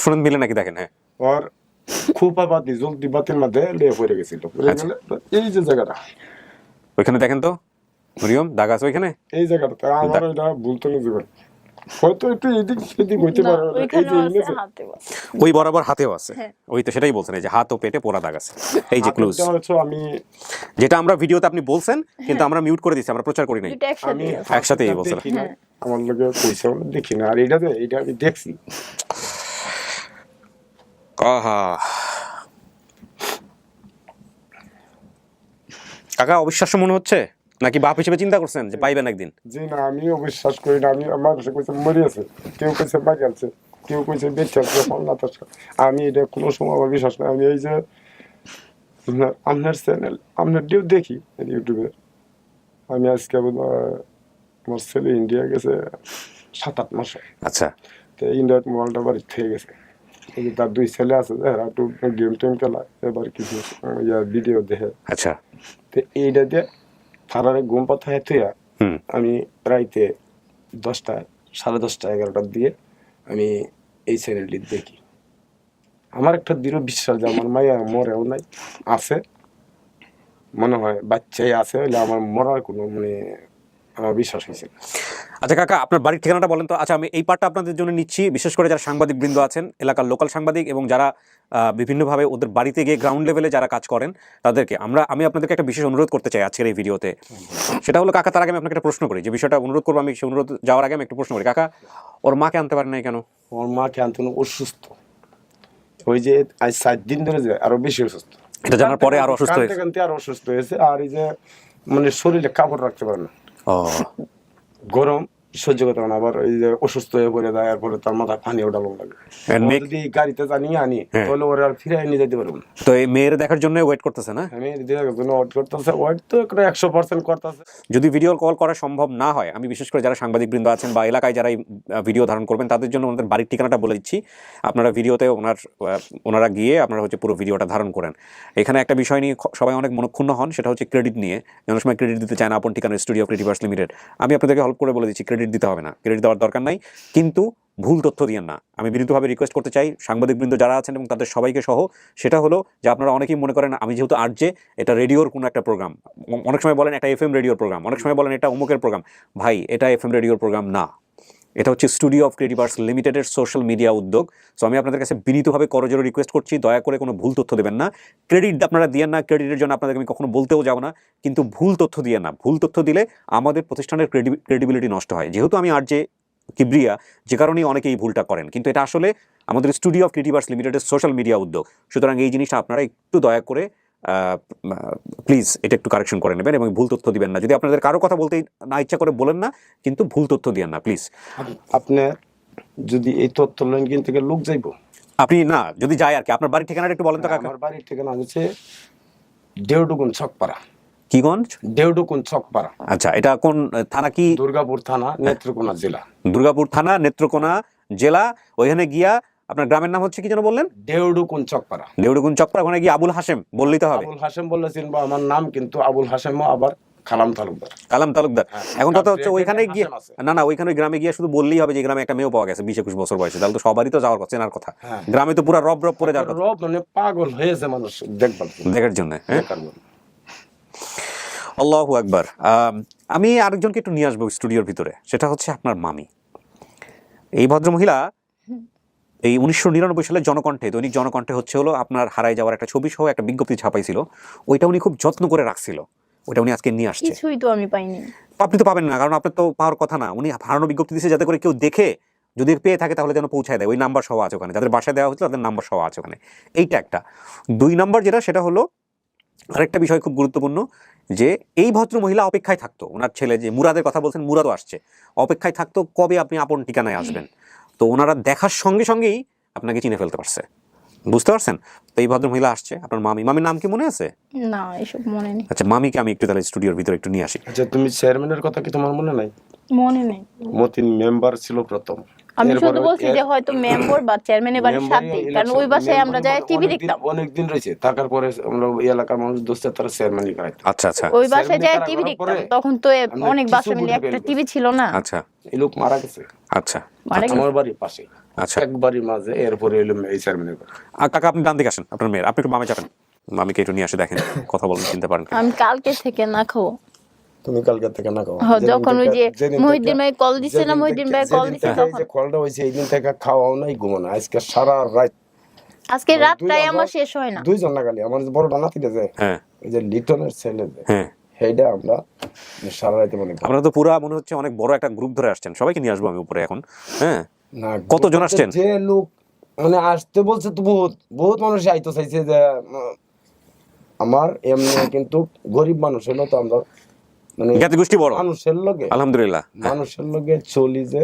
শুনুন মিলে নাকি দেখেন। হ্যাঁ, ওর খুপাবাতি জলদি বাতির মধ্যে লিয়ে পড়ে গেছিল। এই যে জায়গাটা ওইখানে দেখেন তো মরিয়ম, দাগ আছে ওইখানে, এই জায়গাটা আমার এটা ভুলতে না জীবন, হয়তো একটু এদিক সেদিক হইতে পারে, এই যে এনেছে ওই বরাবর হাতেও আছে। ওই তো সেটাই বলছেন, এই যে হাত ও পেটে পোড়া দাগ আছে, এই যে ক্লুজ। আমি যেটা আমরা ভিডিওতে আপনি বলছেন, কিন্তু আমরা মিউট করে দিয়েছি, আমরা প্রচার করি নাই, আমি একসাথেই বলছেন। আমার লোকে পয়সা দেখি না, আর এটা আমি দেখছি। আহা কাকা অবিশ্বাস্য মনে হচ্ছে নাকি বাপ হিসেবে চিন্তা করছেন যে পাইবেন একদিন? জি না, আমিও বিশ্বাস করি না। আমি মানুষে কইছে মরিয়েছে, কেউ কইছে বাড়ি আছে, কেউ কইছে বেঁচে আছে, আমি এটা কোনো সময় আমার বিশ্বাস করি। আমি এই যে আপনার চ্যানেল, আপনার ডিউ দেখি ইউটিউবে। আমি আজকে আমার ছেলে ইন্ডিয়া গেছে 7-8 মাস। আচ্ছা তো ইন্ডিয়ার মোবাইলটা বাড়ি থেকে গেছে। এই যে তার 2 ছেলে আছে, এরা একটু গেম টেম খেলায়, এবার কিছু ভিডিও দেখে। আচ্ছা তো এইটা দিয়ে ফারারে ঘুম পাথায় থুয়া আমি রাইতে 10টা, 10:30, 11টার দিয়ে আমি এই চ্যানেলটি দেখি। আমার একটা দৃঢ় বিশ্বাস যে আমার মাইয়া মরেও নাই, আছে মনে হয় বাচ্চাই আছে, হইলে আমার মরার কোনো মানে আমার বিশ্বাস হয়েছে। আচ্ছা কাকা আপনার বাড়ির ঠিকানাটা বলেন তো। আচ্ছা আমি এই পার্টটা আপনাদের জন্য নিচ্ছি, বিশেষ করে যারা সাংবাদিক বৃন্দ আছেন, এলাকার লোকাল সাংবাদিক এবং যারা বিভিন্নভাবে ওদের বাড়িতে গিয়ে গ্রাউন্ড লেভেলে যারা কাজ করেন তাদেরকে আমি আপনাদেরকে একটা বিশেষ অনুরোধ করতে চাই আজকের এই ভিডিওতে। সেটা হলো কাকা, তার আগে আমি আপনাকে একটা প্রশ্ন করি, যে বিষয়টা অনুরোধ করবো আমি, সেই অনুরোধ যাওয়ার আগে আমি একটা প্রশ্ন করি। কাকা ওর মাকে আনতে পারেন নাই কেন? ওর মাকে আনতে অসুস্থ, ওই যে আজ 7 দিন ধরে যে আরো বেশি অসুস্থ। এটা জানার পরে আরো অসুস্থ হয়েছে? কানতে আরো অসুস্থ হয়েছে। আর এই যে মানে শরীরে কাপড় রাখতে পারে না, ও গরম সহ্য করতে পারে না, আবার এই যে অসুস্থ হয়ে পড়ে যায়, এরপরে তার মাথায় পানি ওঠালো লাগে। যদি গাড়িতে জানিয়ে আনি তাহলে ওরা আর ফিরে নিয়ে যেতে পারবো না। তো এই মেয়ের দেখার জন্য ওয়েট করতেছে না? আমি দেখার জন্য ওয়েট করতেছে, ওয়েট তো 100% করতেছে। যদি ভিডিও কল করা সম্ভব না হয়, আমি বিশেষ করে যারা সাংবাদিক বৃন্দ আছেন বা এলাকায় যারা এই ভিডিও ধারণ করবেন তাদের জন্য ওনাদের বাড়ির ঠিকানাটা বলে দিচ্ছি। আপনারা ভিডিওতে ওনারা গিয়ে আপনারা হচ্ছে পুরো ভিডিওটা ধারণ করেন। এখানে একটা বিষয় নিয়ে সবাই অনেক মনক্ষুণ্ণ হন, সেটা হচ্ছে ক্রেডিট নিয়ে। অনেক সময় ক্রেডিট দিতে চায় না আপন ঠিকানা স্টুডিও ক্রিয়েটিভার্স লিমিটেড। আমি আপনাদেরকে হেল্প করে বলে দিচ্ছি, ক্রেডিট দিতে হবে না, ক্রেডিট দেওয়ার দরকার নাই, কিন্তু ভুল তথ্য দিয়েন না। আমি বিনীতভাবে রিকোয়েস্ট করতে চাই সাংবাদিকবৃন্দ যারা আছেন এবং তাদের সবাইকে সহ, সেটা হলো যে আপনারা অনেকেই মনে করেন আমি যেহেতু আরজে, এটা রেডিওর কোনো একটা প্রোগ্রাম। অনেক সময় বলেন এটা এফএম রেডিওর প্রোগ্রাম, অনেক সময় বলেন এটা অমুকের প্রোগ্রাম। ভাই এটা এফএম রেডিওর প্রোগ্রাম না, এটা হচ্ছে স্টুডিও অফ ক্রিয়েটিভার্স লিমিটেডের সোশ্যাল মিডিয়া উদ্যোগ। সো আমি আপনাদের কাছে বিনীতভাবে করজোড়ে রিকোয়েস্ট করছি, দয়া করে কোনো ভুল তথ্য দেবেন না। ক্রেডিট আপনারা দিয়েন না, ক্রেডিটের জন্য আপনাদেরকে আমি কখনো বলতেও যাব না, কিন্তু ভুল তথ্য দিয়েন না। ভুল তথ্য দিলে আমাদের প্রতিষ্ঠানের ক্রেডিবিলিটি নষ্ট হয়। যেহেতু আমি আরজে কিবরিয়া, যে কারণেই অনেকে এই ভুলটা করেন, কিন্তু এটা আসলে আমাদের স্টুডিও অফ ক্রিয়েটিভার্স লিমিটেডের সোশ্যাল মিডিয়া উদ্যোগ। সুতরাং এই জিনিসটা আপনারা একটু দয়া করে প্লিজ এটা একটু কারেকশন করে নেবেন এবং ভুল তথ্য দিবেন না। যদি আপনাদের কারো কথা বলতে না ইচ্ছা করে বলেন না, কিন্তু ভুল তথ্য দিয়েন না প্লিজ। আপনি যদি এই তথ্য লাইন কিনতে গেলে লোক যাইব, আপনি না যদি যায় আর কি। আপনার বাড়ির ঠিকানাটা একটু বলেন তো কাকা। আমার বাড়ির ঠিকানা হচ্ছে দেউডুগুন ছকপাড়া। কিগঞ্জ? দেউডুগুন ছকপাড়া। আচ্ছা এটা কোন থানা? কি দুর্গাপুর থানা, নেত্রকোনা জেলা। দুর্গাপুর থানা, নেত্রকোনা জেলা। ওইখানে গিয়া আপনার গ্রামের নাম হচ্ছে কি যেন বললেন? দেউডুকুন চকপাড়া। দেউডুকুন চকপাড়া। ওখানে গিয়ে আবুল হাশেম বললেই তো হবে। আবুল হাশেম বললেছেন বা আমার নাম কিন্তু আবুল হাশেম, আবার কালাম তালুকদার। কালাম তালুকদার। এখন কথা হচ্ছে ওইখানে গিয়ে না ওইখানে গ্রামে গিয়ে শুধু বললেই হবে যে গ্রামে একটা মেয়েও পাওয়া গেছে 20-21 বছর বয়সে, তাহলে তো সবারই তো যাওয়ার কথা, চেনার কথা। গ্রামে তো পুরো রব পরে যাওয়ার কথা, রব মানে পাগল হয়েছে মানুষ দেখার জন্য। আল্লাহু আকবার। আমি আরেকজনকে একটু নিয়ে আসবো স্টুডিওর ভিতরে, সেটা হচ্ছে আপনার মামি। এই ভদ্রমহিলা এই 1999 সালে জনকণ্ঠে, দৈনিক জনকণ্ঠে হচ্ছে হলো আপনার হারাই যাওয়ার একটা ছবি সহ একটা বিজ্ঞপ্তি ছাপাইছিল। ওইটা উনি খুব যত্ন করে রাখছিল, ওটা উনি আজকে নিয়ে আসছে। কিছুই তো আমি পাইনি। আপনি তো পাবেন না, কারণ আপনার তো পাওয়ার কথা না। উনি হারানো বিজ্ঞপ্তি দিয়েছে যাতে করে কেউ দেখে, যদি পেয়ে থাকে তাহলে যেন পৌঁছায় দেয়। ওই নাম্বার সহ আছে ওখানে, যাদের বাসায় দেওয়া হয়েছিল তাদের নাম্বার সহ আছে ওখানে। এইটা একটা। 2 নম্বর যেটা, সেটা হলো আরেকটা বিষয় খুব গুরুত্বপূর্ণ, যে এই ভদ্র মহিলা অপেক্ষায় থাকতো, ওনার ছেলে যে মুরাদের কথা বলছেন, মুরাদও আসছে, অপেক্ষায় থাকতো কবে আপনি আপন ঠিকানায় আসবেন। তো ওনারা দেখার সঙ্গে সঙ্গেই আপনাকে চিনে ফেলতে পারছে, বুঝতে পারছেন? তো এই ভদ্র মহিলা আসছে, আপনার মামি। মামির নাম কি মনে আছে? না, এসব মনে নেই। আচ্ছা মামিকে আমি একটু তাহলে স্টুডিওর ভিতরে একটু নিয়ে আসি। আচ্ছা তুমি চেয়ারম্যানের কথা কি তোমার মনে নাই? মনে নেই। মতিন মেম্বার ছিল প্রথম। আমি শুধু বলছি যে হয়তো মেম্বার বা চেয়ারম্যানের বাড়ির সাথে, কারণ ওই বাসায় আমরা যাই টিভি দেখতাম অনেকদিন রয়েছে, থাকার পরে আমরা এই এলাকার মানুষ দোস্ত তারা চেয়ারম্যানই করাইতো। আচ্ছা আচ্ছা। ওই বাসায় যাই টিভি দেখতাম, তখন তো অনেক বাসা মিলে একটা টিভি ছিল না। আচ্ছা এই লোক মারা গেছে। আচ্ছা আমার বাড়ির পাশে। আচ্ছা একবারই মাঝে, এরপরে এলো এই চেয়ারম্যানের। কাকা আপনি ডান দিকে আসেন, আপনার মেয়ের, আপনি একটু বামে যাবেন। মামিকে একটু নিয়ে আসে, দেখেন কথা বলতে চিনতে পারেন। আমি কালকে থেকে না খাবো। তুমি কালকে থেকে না খাও? যখন ওই যে মহিউদ্দিন ভাই কল দিছে না, মহিউদ্দিন ভাই কল দিছে তখন যে কলটা হইছে, এই দিন থেকে খাওয়াও নাই, ঘুমানো। আজকে সারা রাত, আজকে রাতটাই আমার শেষ হয় না। 2 জন লাগালি। আমার যে বড় নাতিটা যে, হ্যাঁ ওই যে লিটনের ছেলে যে, হ্যাঁ, সেইটা আমরা সারা রাতে মনে করি। আপনারা তো পুরা মনে হচ্ছে অনেক বড় একটা গ্রুপ ধরে আসছেন। সবাইকে নিয়ে আসবো আমি উপরে এখন। হ্যাঁ না, কতজন আসছেন? যে লোক মানে আসতে বলছে তো বহুত বহুত মানুষ আইতো চাইছে যে আমার এমনি কিন্তু গরিব মানুষ হলো তো আমরা মানে জ্ঞাতি গোষ্ঠী বড় মানুষের লগে আলহামদুলিল্লাহ। মানুষের লগে চলি যে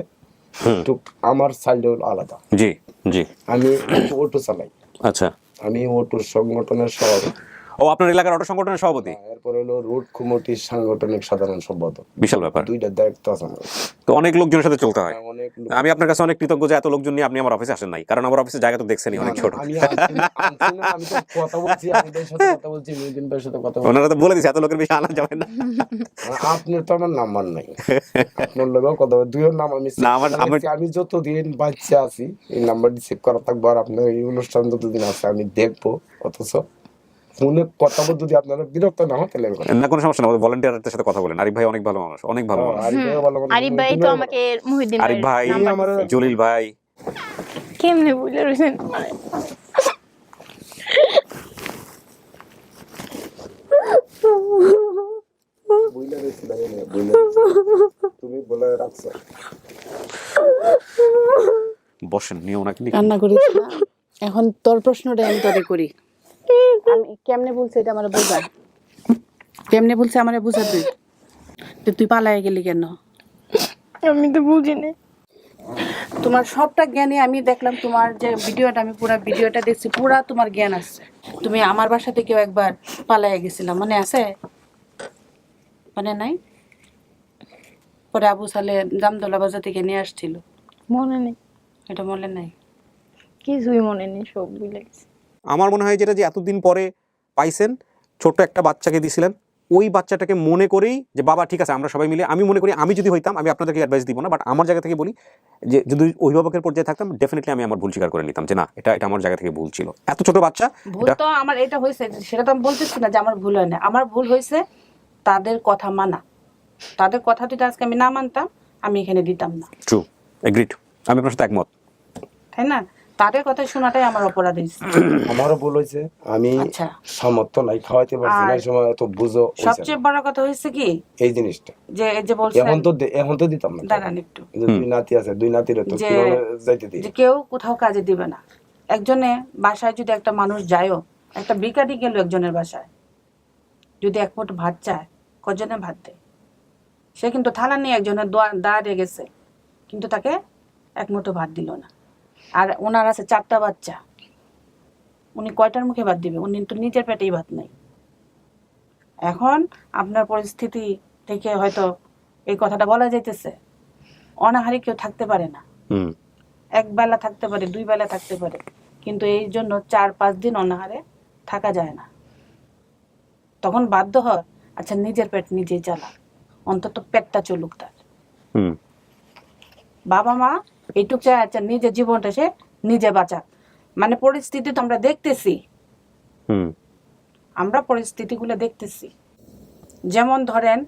একটু আমার সাইড আলাদা। জি জি। আমি অটো চালাই, আচ্ছা। আমি অটোর সংগঠনের সভাপতি। ও আপনার এলাকার অটো সংগঠনের সভাপতি? এরপর হলো রোড কমিটির সাংগঠনিক সাধারণ সম্পাদক। বিশাল ব্যাপার। দুইটা দায়িত্ব আছে আমার। তো অনেক লোকজনের সাথে চলতে হয়। অনেক আমি আপনার কাছে অনেক কৃতজ্ঞ যে এত লোকজন নিয়ে আপনি আমার অফিসে আসেন নাই, কারণ আমার অফিসের জায়গা তো দেখছেনই অনেক ছোট। আমি আমি তো কথা বলছি, আপনাদের সাথে কথা বলছি, মুহিউদ্দিন ভাইয়ের সাথে কথা বলছি। ওনারা তো বলে দিচ্ছে এত লোকের বেশি আনা যাবে না। আপনার তো আমার নাম্বার নাই, আপনার লোকেও কথা বল দুইয়ের নাম আমি না, আমি যতদিন বাচ্চা আছি এই নাম্বারটি সেভ করা থাকবো, আর আপনার এই অনুষ্ঠান যতদিন আছে আমি দেখবো। অথচ ফোনে কথা বল যদি আপনারা বিরক্ত না হয় তাহলে না, কোনো সমস্যা না, ভলান্টিয়ারদের সাথে কথা বলেন। আরিফ ভাই অনেক ভালো মানুষ, অনেক ভালো মানুষ। আরিফ ভাই তো আমাকে মুহিউদ্দিন আরিফ ভাই, জলিল ভাই, কেমনে বুঝলে রয়েছেন তুমি বলে রাখছো। বসেন, নিয়ে ওনাকে নিয়ে। কান্না করিস না। এখন তোর প্রশ্নটা আমি তোরে করি, আমি কেমনে বলছি এটা আমার বোঝা, কেমনে বলছে আমার বোঝা তুই, তুই পালায় গেলি কেন? আমি তো বুঝিনি। তোমার সবটা জ্ঞানে আমি দেখলাম, তোমার যে ভিডিওটা আমি পুরো ভিডিওটা দেখছি, পুরা তোমার জ্ঞান আছে। তুমি আমার বাসা থেকেও একবার পালায় গেছিলাম, মনে আছে? মনে নাই? পরে আবু সালে জামদলা বাজার থেকে নিয়ে আসছিল, মনে নেই, এটা মনে নাই? কিছুই মনে নেই, সব ভুলে গেছি। আমার মনে হয় যেটা যে এতদিন পরে পাইছেন, ছোট্ট একটা বাচ্চাকে দিছিলেন, ওই বাচ্চাটাকে মনে করেই যে বাবা ঠিক আছে আমরা সবাই মিলে, আমি মনে করি আমি যদি হইতাম, আমি আপনাদেরকে অ্যাডভাইস দিব না, বাট আমার জায়গা থেকে বলি যে যদি অভিভাবকের পর্যায়ে থাকতাম ডেফিনেটলি আমি আমার ভুল স্বীকার করে নিতাম যে না, এটা আমার জায়গা থেকে ভুল ছিল। এত ছোট বাচ্চা, ভুল তো আমার এটা হয়েছে, সেটা তো আমি বলতেছি না যে আমার ভুল হয় না, আমার ভুল হয়েছে তাদের কথা মানা। তাদের কথা যদি আজকে আমি না মানতাম, আমি এখানে দিতাম না। ট্রু, এগ্রিড, আমি আপনার সাথে একমত। তাই না? তাদের কথা শোনাটাই আমার অপরাধ হয়েছে। আমারও ভুল হয়েছে, আমি আচ্ছা, সামর্থ্য নাই, খাওয়াইতে পারছি না, এই সময় এত বুঝো সবচেয়ে বড় কথা হয়েছে কি এই জিনিসটা যে এই যে বলছেন, এখন তো দিতাম না। দাঁড়ান একটু, এই যে দুই নাতি আছে, দুই নাতিরে তো যে কিভাবে যাইতে দিই? যে কেউ কোথাও কাজে দিবে না। একজনে বাসায় যদি একটা মানুষ যায়ও, একটা ভিখারি গেল একজনের বাসায়, যদি এক মুঠো ভাত চায়, কজনে ভাত দেয়? সে কিন্তু থালা নিয়ে একজনের দাঁড়িয়ে গেছে, কিন্তু তাকে এক মুঠো ভাত দিল না। আর ওনার আছে 4টা বাচ্চা, উনি কয়টার মুখে ভাত দিবে? উনি তো নিজের পেটেই ভাত নাই। এখন আপনার পরিস্থিতি থেকে হয়তো এই কথাটা বলা যাইতেছে, অনাহারে কেউ থাকতে পারে না। এক বেলা থাকতে পারে, 2 বেলা থাকতে পারে, কিন্তু এই জন্য 4-5 দিন অনাহারে থাকা যায় না। তখন বাধ্য হয় আচ্ছা নিজের পেট নিজেই চালা, অন্তত পেটটা চলুক তার। বাবা মা এইটুক চায় আচ্ছা নিজের জীবনটা সে নিজে বাঁচাক। মানে পরিস্থিতি তো আমরা দেখতেছি, আমরা পরিস্থিতিগুলো দেখতেছি। যেমন ধরেন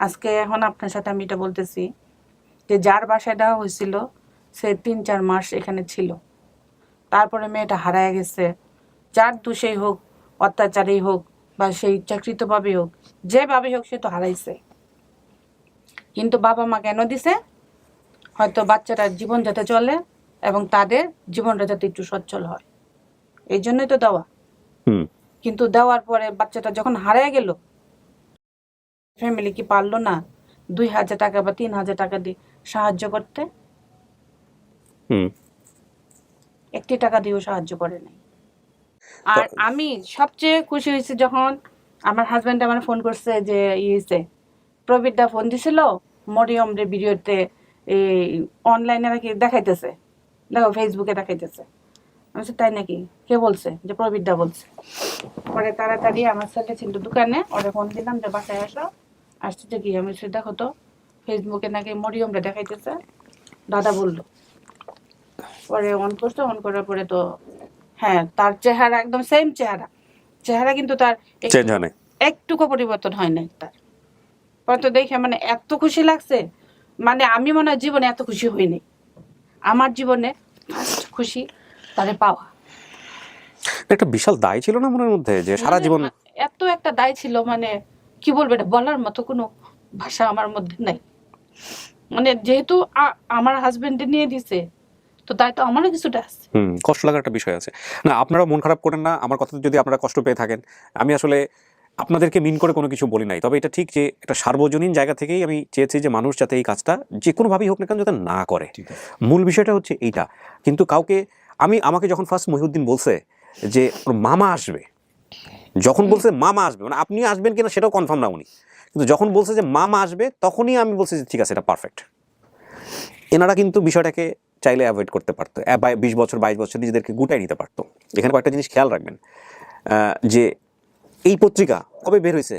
আজকে এখন আপনার সাথে আমি এটা বলতেছি যে যার বাসায় দেওয়া হয়েছিল সে 3-4 মাস এখানে ছিল, তারপরে মেয়েটা হারায় গেছে। যার দোষেই হোক, অত্যাচারেই হোক, বা সেই ইচ্ছাকৃতভাবেই হোক, যেভাবেই হোক, সে তো হারাইছে। কিন্তু বাবা মা কেন দিছে? হয়তো বাচ্চাটার জীবন যাতে চলে এবং তাদের জীবনটা যাতে একটু সচ্ছল হয়, এই জন্যই তো দেওয়া। কিন্তু দেওয়ার পরে বাচ্চাটা যখন হারিয়ে গেল, ফ্যামিলি কি পারলো না 2,000 টাকা বা 3,000 টাকা দিয়ে সাহায্য করতে? 1 টাকা দিয়েও সাহায্য করে নাই। আর আমি সবচেয়ে খুশি হয়েছি যখন আমার হাজবেন্ড আমার ফোন করছে যে ইয়েছে, প্রবীরদা ফোন দিছিল মরিয়ম রে ভিডিওতে অনলাইনে নাকি দেখাইতেছে, দেখো ফেসবুকে দেখাইতেছে। আমি বলছি তাই নাকি? কে বলছে? যে প্রবীরদা বলছে। পরে তাড়াতাড়ি আমার ছেলে ছিল দোকানে, ওরা ফোন দিলাম যে বাসায় আসো। আসছে যে কি? আমি বলছি দেখো তো ফেসবুকে নাকি মরিয়ম রে দেখাইতেছে, দাদা বললো। পরে অন করছে, অন করার পরে তো হ্যাঁ তার চেহারা একদম সেম চেহারা কিন্তু তার চেঞ্জ হয় না, একটুকু পরিবর্তন হয় নাই তার। পরে তো দেখে মানে এত খুশি লাগছে, মানে আমি মনে হয় জীবনে এত খুশি হইনি। আমার জীবনে ফার্স্ট খুশি তারে পাওয়া। একটা বিশাল দায় ছিল না মনের মধ্যে যে সারা জীবন? এত একটা দায় ছিল, মানে কি বলবো, এটা বলার মতো কোনো ভাষা আমার মধ্যে নাই। মানে যেহেতু আমার হাজবেন্ডে নিয়ে দিছে, তো তাই তো আমারও কিছুটা আছে। কষ্ট লাগার একটা বিষয় আছে। না, আপনারা মন খারাপ করেন না, আমার কথাতে যদি আপনারা কষ্ট পেয়ে থাকেন। আমি আসলে আপনাদেরকে মিন করে কোনো কিছু বলি নাই, তবে এটা ঠিক যে একটা সার্বজনীন জায়গা থেকেই আমি চেয়েছি যে মানুষ যাতে এই কাজটা যে কোনোভাবেই হোক না কেন যাতে না করে। মূল বিষয়টা হচ্ছে এইটা। কিন্তু কাউকে আমাকে যখন ফার্স্ট মহিউদ্দিন বলছে যে ওর মামা আসবে, যখন বলছে মামা আসবে, মানে আপনি আসবেন কিনা সেটাও কনফার্ম না উনি, কিন্তু যখন বলছে যে মামা আসবে তখনই আমি বলছি যে ঠিক আছে, এটা পারফেক্ট। এনারা কিন্তু বিষয়টাকে চাইলে অ্যাভয়েড করতে পারতো, 20 বছর 22 বছর নিজেদেরকে গুটাই নিতে পারতো। এখানে কয়েকটা জিনিস খেয়াল রাখবেন, যে এই পত্রিকা কবে বের হয়েছে,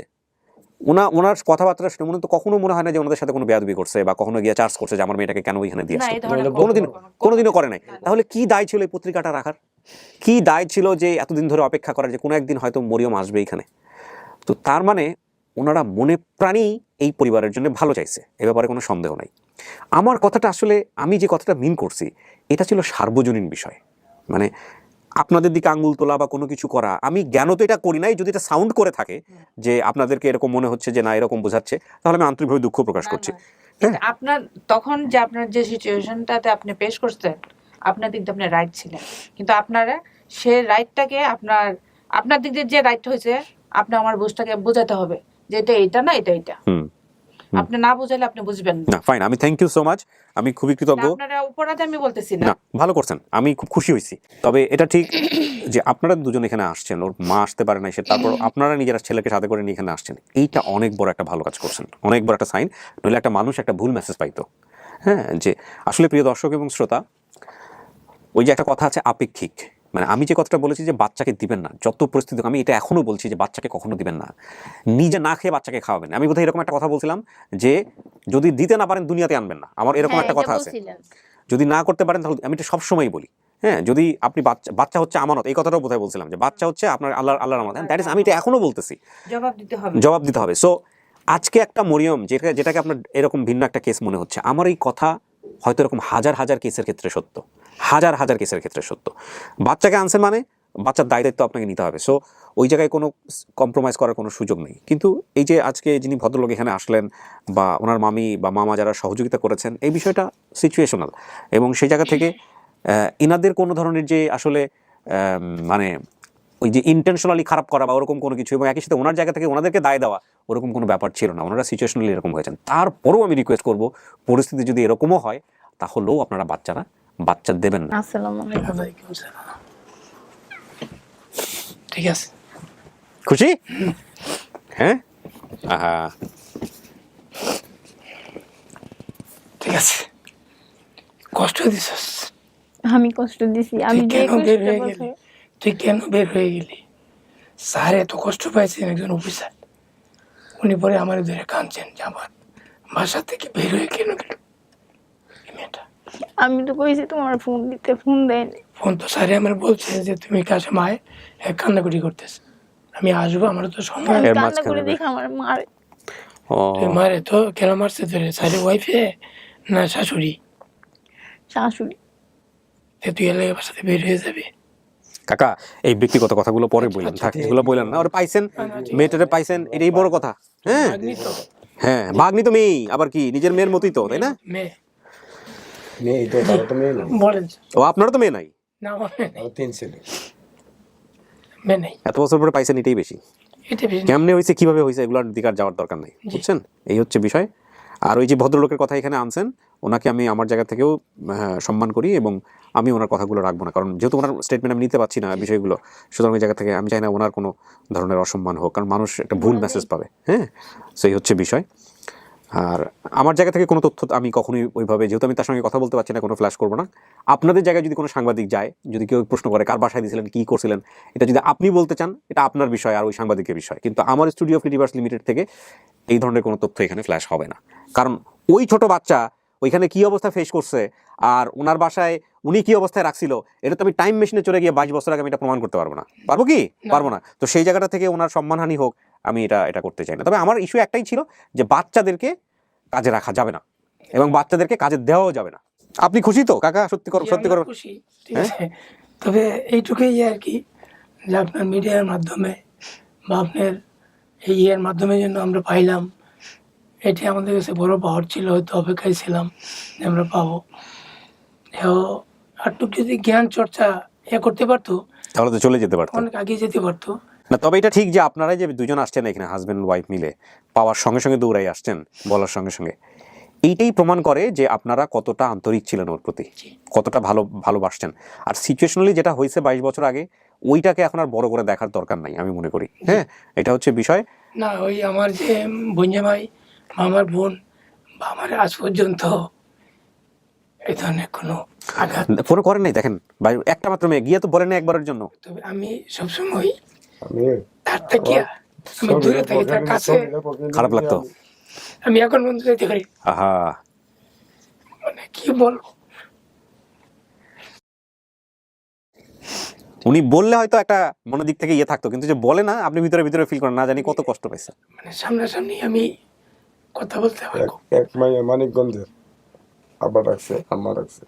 ওনার কথাবার্তা শুনে মনে তো কখনো মনে হয় না যে ওনাদের সাথে কোনো বেয়াদবি করছে বা কখনো গিয়ে চার্জ করছে যে আমার মেয়েটাকে কেন ওইখানে দিয়ে আসছে, কোনোদিনও করে নাই। তাহলে কি দায় ছিল এই পত্রিকাটা রাখার, কি দায় ছিল যে এতদিন ধরে অপেক্ষা করার যে কোনো একদিন হয়তো মরিয়ম আসবে এখানে। তো তার মানে ওনারা মনে প্রাণেই এই পরিবারের জন্য ভালো চাইছে, এ ব্যাপারে কোনো সন্দেহ নাই। আমার কথাটা আসলে আমি যে কথাটা মিন করছি এটা ছিল সার্বজনীন বিষয়, মানে আপনাদের দিকে আঙ্গুল তোলা বা কোনো কিছু করা, আমি জ্ঞান তো এটা করি নাই। যদি এটা সাউন্ড করে থাকে যে আপনাদেরকে এরকম মনে হচ্ছে যে না এরকম বোঝাচ্ছে, তাহলে আমি আন্তরিকভাবে দুঃখ প্রকাশ করছি। আপনার তখন যে আপনার যে সিচুয়েশনটাতে আপনি পেশ করছেন, আপনার দিক দিয়ে আপনি রাইট ছিলেন, কিন্তু আপনারা সে রাইটটাকে আপনার দিক দিয়ে যে রাইট হয়েছে আপনি আমার বুঝটাকে বোঝাতে হবে যে এটা না এটা। আপনি না বুঝাইলে আপনি বুঝবেন না। ফাইন, আমি থ্যাংক ইউ সো মাচ, আমি খুবই কৃতজ্ঞ। আপনারা উপরাতে আমি বলতেছি না, ভালো করছেন, আমি খুব খুশি হয়েছি। তবে এটা ঠিক যে আপনারা দুজন এখানে আসছেন, ওর মা আসতে পারে না, সে তারপর আপনারা নিজেরা ছেলেকে সাথে করে নিয়ে এখানে আসছেন, এইটা অনেক বড় একটা ভালো কাজ করছেন, অনেক বড় একটা সাইন। নইলে একটা মানুষ একটা ভুল মেসেজ পাইতো। হ্যাঁ, যে আসলে প্রিয় দর্শক এবং শ্রোতা, ওই যে একটা কথা আছে আপেক্ষিক, মানে আমি যে কথাটা বলেছি যে বাচ্চাকে দিবেন না, যত পরিস্থিতি, আমি এটা এখনো বলছি যে বাচ্চাকে কখনো দিবেন না, নিজে না খেয়ে বাচ্চাকে খাওয়াবেন। আমি বোধহয় এরকম একটা কথা বলছিলাম যে যদি দিতে না পারেন দুনিয়াতে আনবেন না, আমার এরকম একটা কথা আছে। যদি না করতে পারেন তাহলে, আমি এটা সবসময় বলি, হ্যাঁ, যদি আপনি বাচ্চা হচ্ছে আমানত, এই কথাটাও বোধহয় বলছিলাম যে বাচ্চা হচ্ছে আপনার আল্লাহর আমানত, দ্যাট ইজ, আমি এটা এখনো বলতেছি, জবাব দিতে হবে। সো আজকে একটা মরিয়ম যেটাকে আপনার এরকম ভিন্ন একটা কেস মনে হচ্ছে, আমার এই কথা হয়তো এরকম হাজার হাজার কেসের ক্ষেত্রে সত্য, হাজার হাজার কেসের ক্ষেত্রে সত্য। বাচ্চাকে আনছেন মানে বাচ্চার দায়িত্ব আপনাকে নিতে হবে। সো ওই জায়গায় কোনো কম্প্রোমাইজ করার কোনো সুযোগ নেই। কিন্তু এই যে আজকে যিনি ভদ্রলোক এখানে আসলেন বা ওনার মামি বা মামা যারা সহযোগিতা করেছেন, এই বিষয়টা সিচুয়েশনাল, এবং সেই জায়গা থেকে এনাদের কোনো ধরনের যে আসলে মানে ওই যে ইন্টেনশনালি খারাপ করা বা ওরকম কোনো কিছু, এবং একই সাথে ওনার জায়গা থেকে ওনাদেরকে দায় দেওয়া, ওরকম কোনো ব্যাপার ছিল না। ওনারা সিচুয়েশনালি এরকম হয়েছেন। তারপরেও আমি রিকোয়েস্ট করব, পরিস্থিতি যদি এরকমও হয় তাহলেও আপনারা বাচ্চা দেবেন না। আসসালামু আলাইকুম। ওয়ালাইকুম আসসালাম। ঠিক আছে, খুশি? হ্যাঁ, ঠিক আছে। কষ্ট দিছস, আমি কষ্ট দিছি, আমি যে তুই কেন বের হয়ে গেলি? স্যার এত কষ্ট পাইছেন, একজন অফিসার, উনি পরে আমার ধরে কাঁদছেন যে আমার বাসা থেকে বের হয়ে কেন গেল মেয়েটা। আমি তো কইছি তোমার ফোন দিতে, ফোন দেয়নি। ফোন তো স্যারে আমার বলছে যে তুমি কাছে মায় কান্নাকুটি করতেছে, আমি আসবো, আমার তো সময়। কান্না করে দেখে আমার মারে। তুই মারে তো কেন মারছে ধরে? স্যারের ওয়াইফে না শাশুড়ি? শাশুড়ি। তুই এলে বাসাতে বের হয়ে যাবে। কাকা, এই ব্যক্তিগত কথাগুলো পরে বললেন, থাকে এগুলো বললেন না। ওরা পাইছেন, মেয়েটারে পাইছেন, এটাই বড় কথা। হ্যাঁ হ্যাঁ, ভাগ্নি তো মেয়ে, আবার কি নিজের মেয়ের মতোই তো, তাই না? ও আপনারও তো মেয়ে নাই? এত বছর পরে পাইছেন, এটাই বেশি। কেমনে হয়েছে, কিভাবে হয়েছে, এগুলোর দিকে আর যাওয়ার দরকার নাই, বুঝছেন? এই হচ্ছে বিষয়। আর ওই যে ভদ্রলোকের কথা এখানে আনছেন, ওনাকে আমি আমার জায়গা থেকেও সম্মান করি, এবং আমি ওনার কথাগুলো রাখবো না, কারণ যেহেতু ওনার স্টেটমেন্ট আমি নিতে পারছি না বিষয়গুলো, সুতরাং ওই জায়গা থেকে আমি চাই না ওনার কোনো ধরনের অসম্মান হোক, কারণ মানুষ একটা ভুল মেসেজ পাবে। হ্যাঁ, সেই হচ্ছে বিষয়। আর আমার জায়গা থেকে কোনো তথ্য আমি কখনোই ওইভাবে, যেহেতু আমি তার সঙ্গে কথা বলতে পারছি না, কোনো ফ্ল্যাশ করবো না। আপনাদের জায়গায় যদি কোনো সাংবাদিক যায়, যদি কেউ প্রশ্ন করে কার বাসায় দিয়েছিলেন, কী করছিলেন, এটা যদি আপনি বলতে চান, এটা আপনার বিষয় আর ওই সাংবাদিকের বিষয়। কিন্তু আমার স্টুডিও অফ ইউনিভার্স লিমিটেড থেকে এই ধরনের কোনো তথ্য এখানে ফ্ল্যাশ হবে না, কারণ ওই ছোট বাচ্চা ওইখানে কী অবস্থা ফেস করছে আর ওনার বাসায় উনি কী অবস্থায় রাখছিল, এটা তো আমি টাইম মেশিনে চলে গিয়ে 22 বছর আগে আমি এটা প্রমাণ করতে পারবো না। পারবো কি? পারবো না। তো সেই জায়গাটা থেকে ওনার সম্মানহানি হোক, আমি এটা করতে চাই না। তবে আমার ইস্যু একটাই ছিল যে বাচ্চাদেরকে কাজে রাখা যাবে না, এবং বাচ্চাদেরকে কাজে দেওয়াও যাবে না। আপনি খুশি তো কাকা? সত্যি করো। খুশি, ঠিক আছে। তবে এইটুকুই আর কি, যে আপনার মিডিয়ার মাধ্যমে বা আপনার এই ইয়ের মাধ্যমে জন্য আমরা পাইলাম, এটি আমাদের কাছে বড় পাওয়ার ছিল, হয়তো অপেক্ষায় ছিলাম যে আমরা পাবো। আরটুক যদি জ্ঞান চর্চা করতে পারতো তাহলে তো চলে যেতে পারতো। অনেক আগে যেতে পারতো। না, তবে এটা ঠিক যে আপনারা যে দুজন আসছেন এখানে হাজবেন্ড ওয়াইফ মিলে, পাওয়ার সঙ্গে সঙ্গে দৌড়াই আসছেন বলার সঙ্গে সঙ্গে, এইটাই প্রমাণ করে যে আপনারা কতটা আন্তরিক ছিলেন ওর প্রতি, কতটা ভালোবাসছেন। আর সিচুয়েশনালি যেটা হয়েছে 22 বছর আগে, ওইটাকে এখন আর বড় করে দেখার দরকার নাই আমি মনে করি। হ্যাঁ, এটা হচ্ছে বিষয়। না, ওই আমার যে বোনজামাই, মামার বোন বা আমার আজ পর্যন্ত এই ধরনের কোনো আঘাত ফোন করেন নাই। দেখেন ভাই, একটা মাত্র মেয়ে, গিয়ে তো বলেন না একবারের জন্য। তবে আমি সবসময় আমি তার থেকে আমি দূরে থাকি, তার কাছে খারাপ লাগতো? আমি এখন বন্ধু যেতে পারি, আহা, মানে কি বলবো। উনি বললে হয়তো একটা মনের দিক থেকে ইয়ে থাকতো, কিন্তু যে বলে না, আপনি ভিতরে ভিতরে ফিল করেন, না জানি কত কষ্ট পাইছে। মানে সামনাসামনি আমি কথা বলতে হয়। এক মাইয়া মানিকগঞ্জের আবার রাখছে, আমার রাখছে,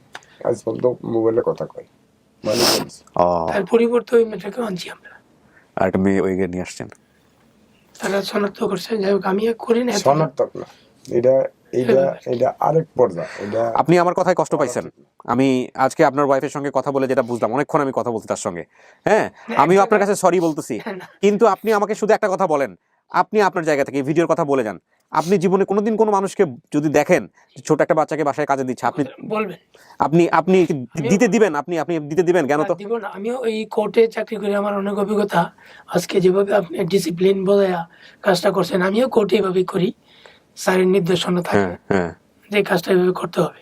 আজ পর্যন্ত মোবাইলে কথা কয় মানিকগঞ্জ। ও, তার পরিবর্তে ওই মেয়েটাকে আনছি আমরা, আর একটা মেয়ে ওই নিয়ে আসছেন। তারা শনাক্ত করছে। যাই হোক, আমি করি না, শনাক্তক না, এটা এটা এটা আরেক পর্যায়ে। এটা আপনি আমার কথায় কষ্ট পাইছেন। আমি আজকে আপনার ওয়াইফের সঙ্গে কথা বলে যেটা বুঝলাম, অনেকক্ষণ আমি কথা বলছি তার সঙ্গে, হ্যাঁ, আমিও আপনার কাছে সরি বলতেছি, কিন্তু আপনি আমাকে শুধু একটা কথা বলেন, আপনি আপনার জায়গা থেকে ভিডিওর কথা বলে যান। আপনি জীবনে কোনোদিন কোনো মানুষকে যদি দেখেন ছোট একটা বাচ্চাকে বাসায় কাজে দিচ্ছে, আপনি বলবেন, আপনি দিতে দিবেন, আপনি দিতে দিবেন কেন? তো দিব না। আমিও এই কোর্টে চাকরি করে আমার অনেক অভিজ্ঞতা। আজকে যেভাবে আপনি ডিসিপ্লিন বজায় কাজটা করছেন, আমিও কোর্টে এভাবে করি। স্যারের নির্দেশনা থাকে হ্যাঁ, হ্যাঁ, যে কাজটা এভাবে করতে হবে।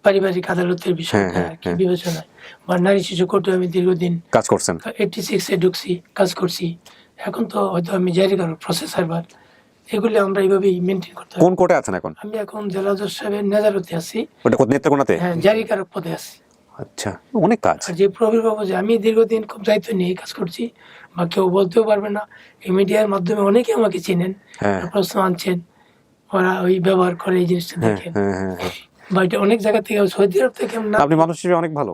পারিবারিক আদালতের বিষয় কি বিবেচনায় বা নারী শিশু কোর্টে আমি দীর্ঘদিন কাজ করছেন। 86-এ ঢুকছি, কাজ করছি। এখন তো হয়তো আমি জারিকারক, প্রসেসর, বা এগুলি আমরা এইভাবেই মেনটেন করতে হবে। কোন কোর্টে আছেন এখন? আমি এখন জেলা জজ সাহেবের নেজারতে আছি। ওটা নেত্রকোনাতে? হ্যাঁ, জারিকারক পদে আছি। আচ্ছা, অনেক কাজ। আর যে প্রবীর বাবু, যে আমি দীর্ঘদিন খুব দায়িত্ব নিয়ে কাজ করছি, বা কেউ বলতেও পারবে না। এই মিডিয়ার মাধ্যমে অনেকে আমাকে চিনেন, প্রশ্ন আনছেন, ওরা ওই ব্যবহার করে এই জিনিসটা দেখেন। বা এটা অনেক জায়গা থেকে, সৌদি আরব থেকে আপনি মানুষ হিসেবে অনেক ভালো,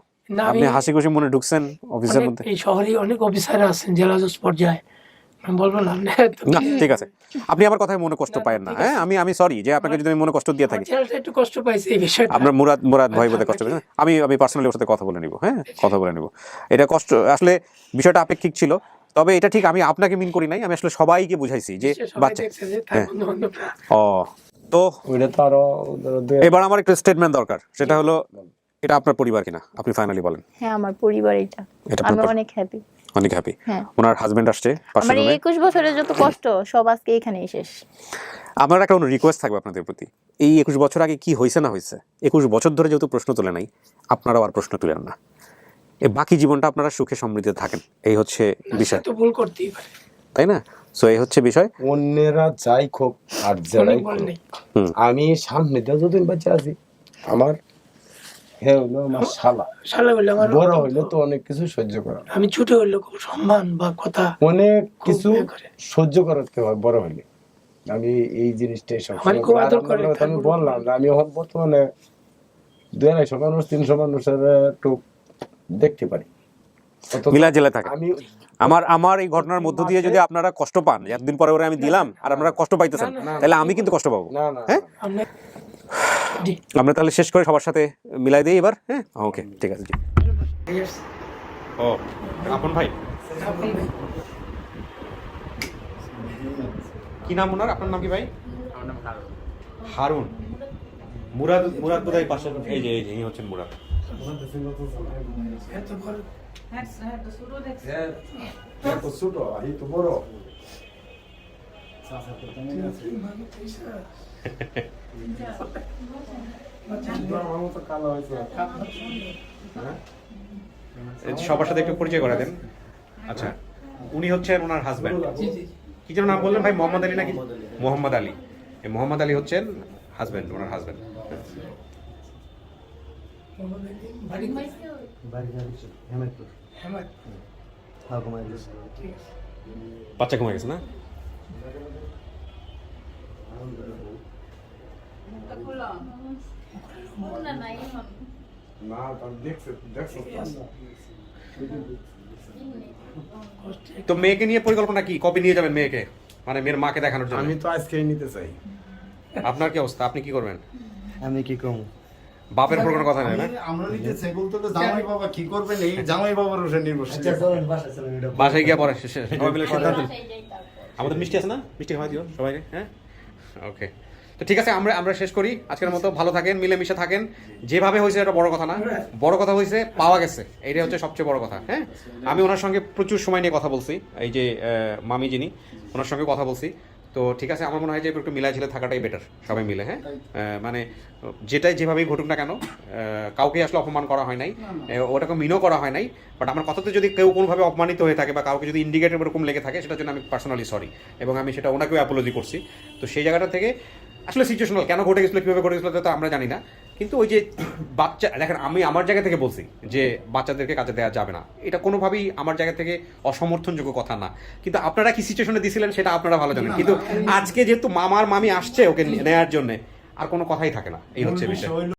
আপনি হাসি খুশি মনে ঢুকছেন অফিসের মধ্যে। এই শহরে অনেক অফিসার আছেন জেলা জজ পর্যায়ে, আমি বলবো না। না, ঠিক আছে, আপনি আমার কথায় মনে কষ্ট পায়েন না। হ্যাঁ, আমি সরি যে আপনাকে যদি আমি মনে কষ্ট দিয়ে থাকি। একটু কষ্ট পাইছে এই বিষয়টা। আপনার মুরাদ ভাই বোধহয় কষ্ট পেয়েছেন। আমি পার্সোনালি ওর সাথে কথা বলে নিব। হ্যাঁ, কথা বলে নিব। এটা কষ্ট, আসলে বিষয়টা আপেক্ষিক ছিল। তবে এটা ঠিক আমি আপনাকে মিন করি নাই, আমি আসলে সবাইকে বুঝাইছি যে বাচ্চা। ও, তো এবার আমার একটা স্টেটমেন্ট দরকার, সেটা হলো এটা আপনার পরিবার কিনা, আপনি ফাইনালি বলেন। হ্যাঁ, আমার পরিবার এটা। আমি অনেক হ্যাপি। অনেক হ্যাপি। হ্যাঁ, ওনার হাজবেন্ড আসছে পাশে আমার রুমে। 21 বছরের যত কষ্ট সব আজকে এখানেই শেষ। আমার একটা রিকোয়েস্ট থাকবে আপনাদের প্রতি, এই 21 বছর আগে কি হয়েছে না হয়েছে, 21 বছর ধরে যেহেতু প্রশ্ন তুলে নাই, আপনারাও আর প্রশ্ন তুলেন না। এই বাকি জীবনটা আপনারা সুখে সমৃদ্ধে থাকেন, এই হচ্ছে বিষয়, তো ভুল করতেই পারে, তাই না? সো এই হচ্ছে বিষয়। অন্যেরা যাই খুব আর যারাই আমি সামনে যতদিন বাচ্চা আছি, আমার হে হলো আমার শালা বলে আমার বড় হইলে তো অনেক কিছু সহ্য করা, আমি ছোট হইলে খুব সম্মান বা কথা অনেক কিছু সহ্য করতে হয় বড় হইলে। আমি এই জিনিসটাই আমি বললাম যে আমি এখন বর্তমানে 200 মানুষ 300 মানুষের একটু দেখতে পারি, মিলা জেলা থাকে। আমার এই ঘটনার মধ্য দিয়ে যদি আপনারা কষ্ট পান, একদিন পরে ওরা আমি দিলাম আর আপনারা কষ্ট পাইতেছেন, তাহলে আমি কিন্তু কষ্ট পাবো। হ্যাঁ, আমরা তাহলে শেষ করে সবার সাথে মিলাই দিই এবার। হ্যাঁ, ওকে, ঠিক আছে। ও, আপন ভাই, কি নাম ওনার? আপনার নাম কি ভাই? হারুন। মুরাদ বোধহয় পাশে, এই যে ইনি হচ্ছেন মুরাদ। সবার সাথে একটু পরিচয় করে দেন। আচ্ছা, উনি হচ্ছেন ওনার হাজবেন্ড। কি যেন নাম বললেন ভাই? মোহাম্মদ আলী নাকি? মোহাম্মদ আলী। এই মোহাম্মদ আলী হচ্ছেন হাজবেন্ড, ওনার হাজবেন্ড। বাচ্চা ঘুমাই গেছে না? তো মেয়েকে নিয়ে পরিকল্পনা কি? কবে নিয়ে যাবেন মেয়েকে, মানে মেয়ের মাকে দেখানোর জন্য? আমি তো আজকেই নিতে চাই। আপনার কি অবস্থা, আপনি কি করবেন? আমি কি কম, বাপের উপর কোনো কথা নেই না? আমরা নিতেছে বলতে তো জামাই বাবা কি করবেন এই জামাই বাবার উপরে নির্ভরশীল। আচ্ছা চলেন বাসায় চলেন, এটা বাসায় গিয়ে পরে সবাই মিলে সিদ্ধান্ত বাসায় যাই তারপর। আমাদের মিষ্টি আছে না, মিষ্টি খাওয়াই দিও সবাইকে, হ্যাঁ ওকে। তো ঠিক আছে, আমরা শেষ করি আজকের মতো। ভালো থাকেন, মিলেমিশে থাকেন। যেভাবে হয়েছে এটা বড় কথা না, বড় কথা হয়েছে পাওয়া গেছে, এইটাই হচ্ছে সবচেয়ে বড় কথা। হ্যাঁ, আমি ওনার সঙ্গে প্রচুর সময় নিয়ে কথা বলছি, এই যে মামি যিনি, ওনার সঙ্গে কথা বলছি। তো ঠিক আছে, আমার মনে হয় যে একটু মিলাই ঝিলে থাকাটাই বেটার, সবাই মিলে। হ্যাঁ, মানে যেটাই যেভাবেই ঘটুক না কেন, কাউকে আসলে অপমান করা হয় নাই, ওটাকে মিনও করা হয় নাই। বাট আমার কথাতে যদি কেউ কোনোভাবে অপমানিত হয়ে থাকে বা কাউকে যদি ইন্ডিকেটর এরকম লেগে থাকে, সেটার জন্য আমি পার্সোনালি সরি, এবং আমি সেটা ওনাকেও অ্যাপোলজি করছি। তো সেই জায়গাটা থেকে আসলে সিচুয়েশনাল কেন ঘটে গেছিলো, কীভাবে ঘটে গেছিলো তো আমরা জানি না। কিন্তু ওই যে বাচ্চা, দেখেন আমি আমার জায়গা থেকে বলছি যে বাচ্চাদেরকে কাজে দেওয়া যাবে না, এটা কোনোভাবেই আমার জায়গা থেকে অসমর্থনযোগ্য কথা না। কিন্তু আপনারা কি সিচুয়েশনে দিছিলেন সেটা আপনারা ভালো জানেন। কিন্তু আজকে যেহেতু মামার মামি আসছে ওকে নেওয়ার জন্য, আর কোনো কথাই থাকে না, এই হচ্ছে বিষয়।